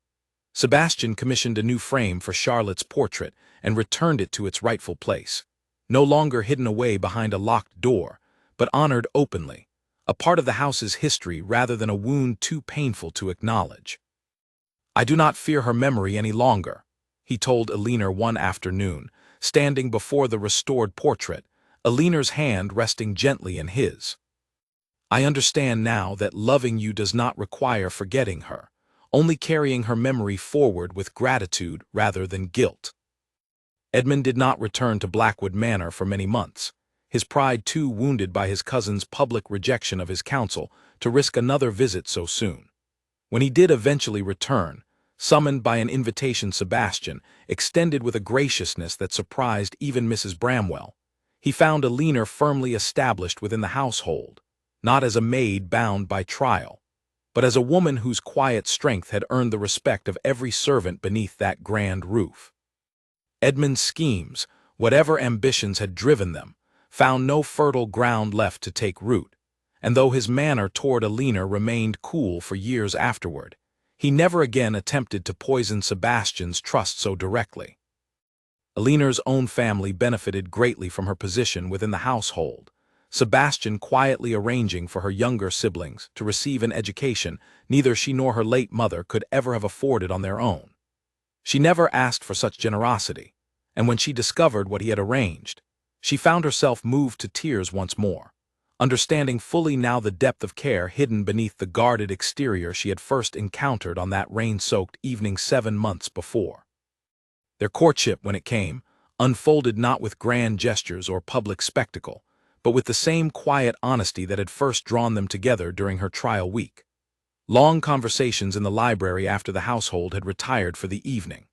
Sebastian commissioned a new frame for Charlotte's portrait and returned it to its rightful place, no longer hidden away behind a locked door, but honored openly, a part of the house's history rather than a wound too painful to acknowledge. "I do not fear her memory any longer," he told Elinor one afternoon, standing before the restored portrait, Elinor's hand resting gently in his. "I understand now that loving you does not require forgetting her, only carrying her memory forward with gratitude rather than guilt." Edmund did not return to Blackwood Manor for many months, his pride too wounded by his cousin's public rejection of his counsel to risk another visit so soon. When he did eventually return, summoned by an invitation Sebastian extended with a graciousness that surprised even Mrs. Bramwell, he found Elinor firmly established within the household, not as a maid bound by trial, but as a woman whose quiet strength had earned the respect of every servant beneath that grand roof. Edmund's schemes, whatever ambitions had driven them, found no fertile ground left to take root, and though his manner toward Elinor remained cool for years afterward, he never again attempted to poison Sebastian's trust so directly. Elinor's own family benefited greatly from her position within the household, Sebastian quietly arranging for her younger siblings to receive an education neither she nor her late mother could ever have afforded on their own. She never asked for such generosity, and when she discovered what he had arranged, she found herself moved to tears once more, understanding fully now the depth of care hidden beneath the guarded exterior she had first encountered on that rain-soaked evening 7 months before. Their courtship, when it came, unfolded not with grand gestures or public spectacle, but with the same quiet honesty that had first drawn them together during her trial week. Long conversations in the library after the household had retired for the evening,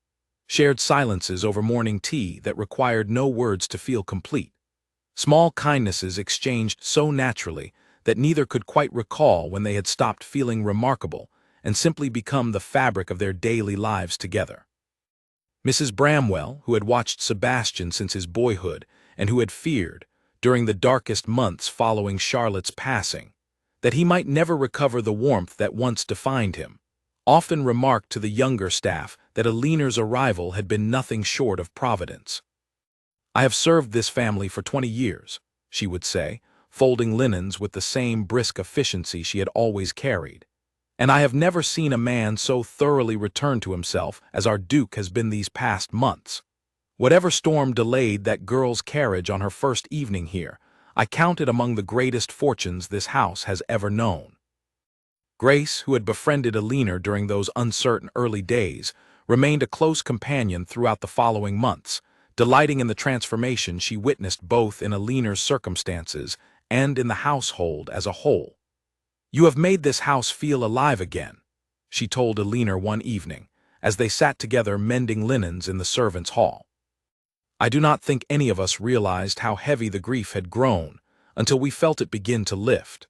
shared silences over morning tea that required no words to feel complete, small kindnesses exchanged so naturally that neither could quite recall when they had stopped feeling remarkable and simply become the fabric of their daily lives together. Mrs. Bramwell, who had watched Sebastian since his boyhood and who had feared, during the darkest months following Charlotte's passing, that he might never recover the warmth that once defined him, often remarked to the younger staff that Elinor's arrival had been nothing short of providence. "I have served this family for 20 years, she would say, folding linens with the same brisk efficiency she had always carried, "and I have never seen a man so thoroughly return to himself as our Duke has been these past months. Whatever storm delayed that girl's carriage on her first evening here, I count it among the greatest fortunes this house has ever known." Grace, who had befriended Elinor during those uncertain early days, remained a close companion throughout the following months, delighting in the transformation she witnessed both in Elinor's circumstances and in the household as a whole. "You have made this house feel alive again," she told Elinor one evening, as they sat together mending linens in the servants' hall. "I do not think any of us realized how heavy the grief had grown until we felt it begin to lift."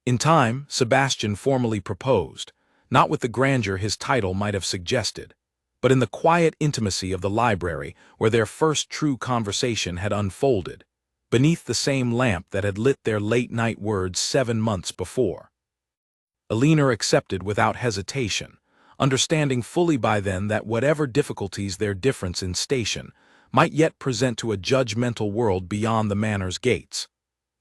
In time, Sebastian formally proposed, not with the grandeur his title might have suggested, but in the quiet intimacy of the library where their first true conversation had unfolded, beneath the same lamp that had lit their late-night words 7 months before. Elinor accepted without hesitation, understanding fully by then that whatever difficulties their difference in station might yet present to a judgmental world beyond the manor's gates,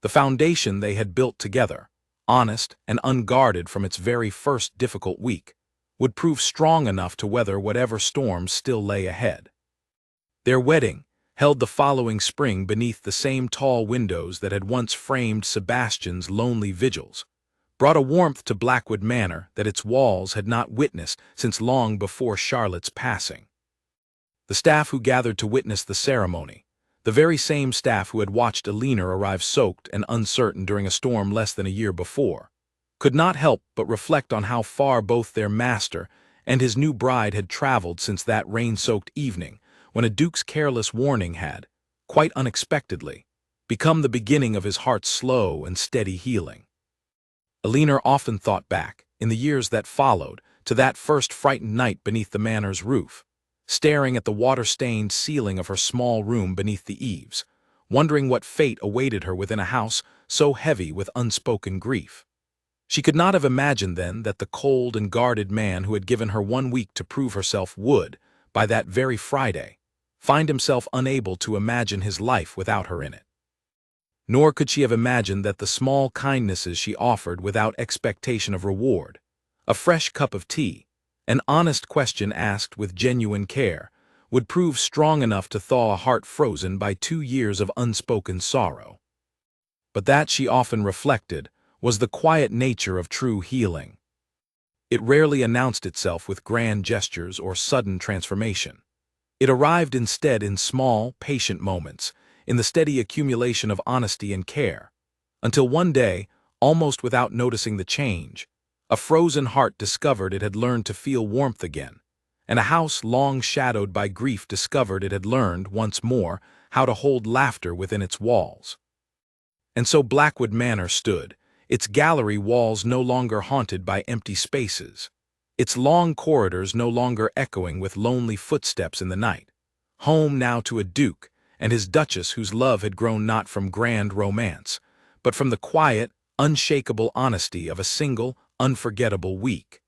the foundation they had built together, honest and unguarded from its very first difficult week, would prove strong enough to weather whatever storms still lay ahead. Their wedding, held the following spring beneath the same tall windows that had once framed Sebastian's lonely vigils, brought a warmth to Blackwood Manor that its walls had not witnessed since long before Charlotte's passing. The staff who gathered to witness the ceremony, the very same staff who had watched Elinor arrive soaked and uncertain during a storm less than a year before, could not help but reflect on how far both their master and his new bride had traveled since that rain-soaked evening when a duke's careless warning had, quite unexpectedly, become the beginning of his heart's slow and steady healing. Elinor often thought back, in the years that followed, to that first frightened night beneath the manor's roof, staring at the water-stained ceiling of her small room beneath the eaves, wondering what fate awaited her within a house so heavy with unspoken grief. She could not have imagined then that the cold and guarded man who had given her 1 week to prove herself would, by that very Friday, find himself unable to imagine his life without her in it. Nor could she have imagined that the small kindnesses she offered without expectation of reward, a fresh cup of tea, An honest question asked with genuine care would prove strong enough to thaw a heart frozen by 2 years of unspoken sorrow. But that, she often reflected, was the quiet nature of true healing. It rarely announced itself with grand gestures or sudden transformation. It arrived instead in small, patient moments, in the steady accumulation of honesty and care, until one day, almost without noticing the change, a frozen heart discovered it had learned to feel warmth again, and a house long shadowed by grief discovered it had learned, once more, how to hold laughter within its walls. And so Blackwood Manor stood, its gallery walls no longer haunted by empty spaces, its long corridors no longer echoing with lonely footsteps in the night, home now to a duke and his duchess whose love had grown not from grand romance, but from the quiet, unshakable honesty of a single, unforgettable week.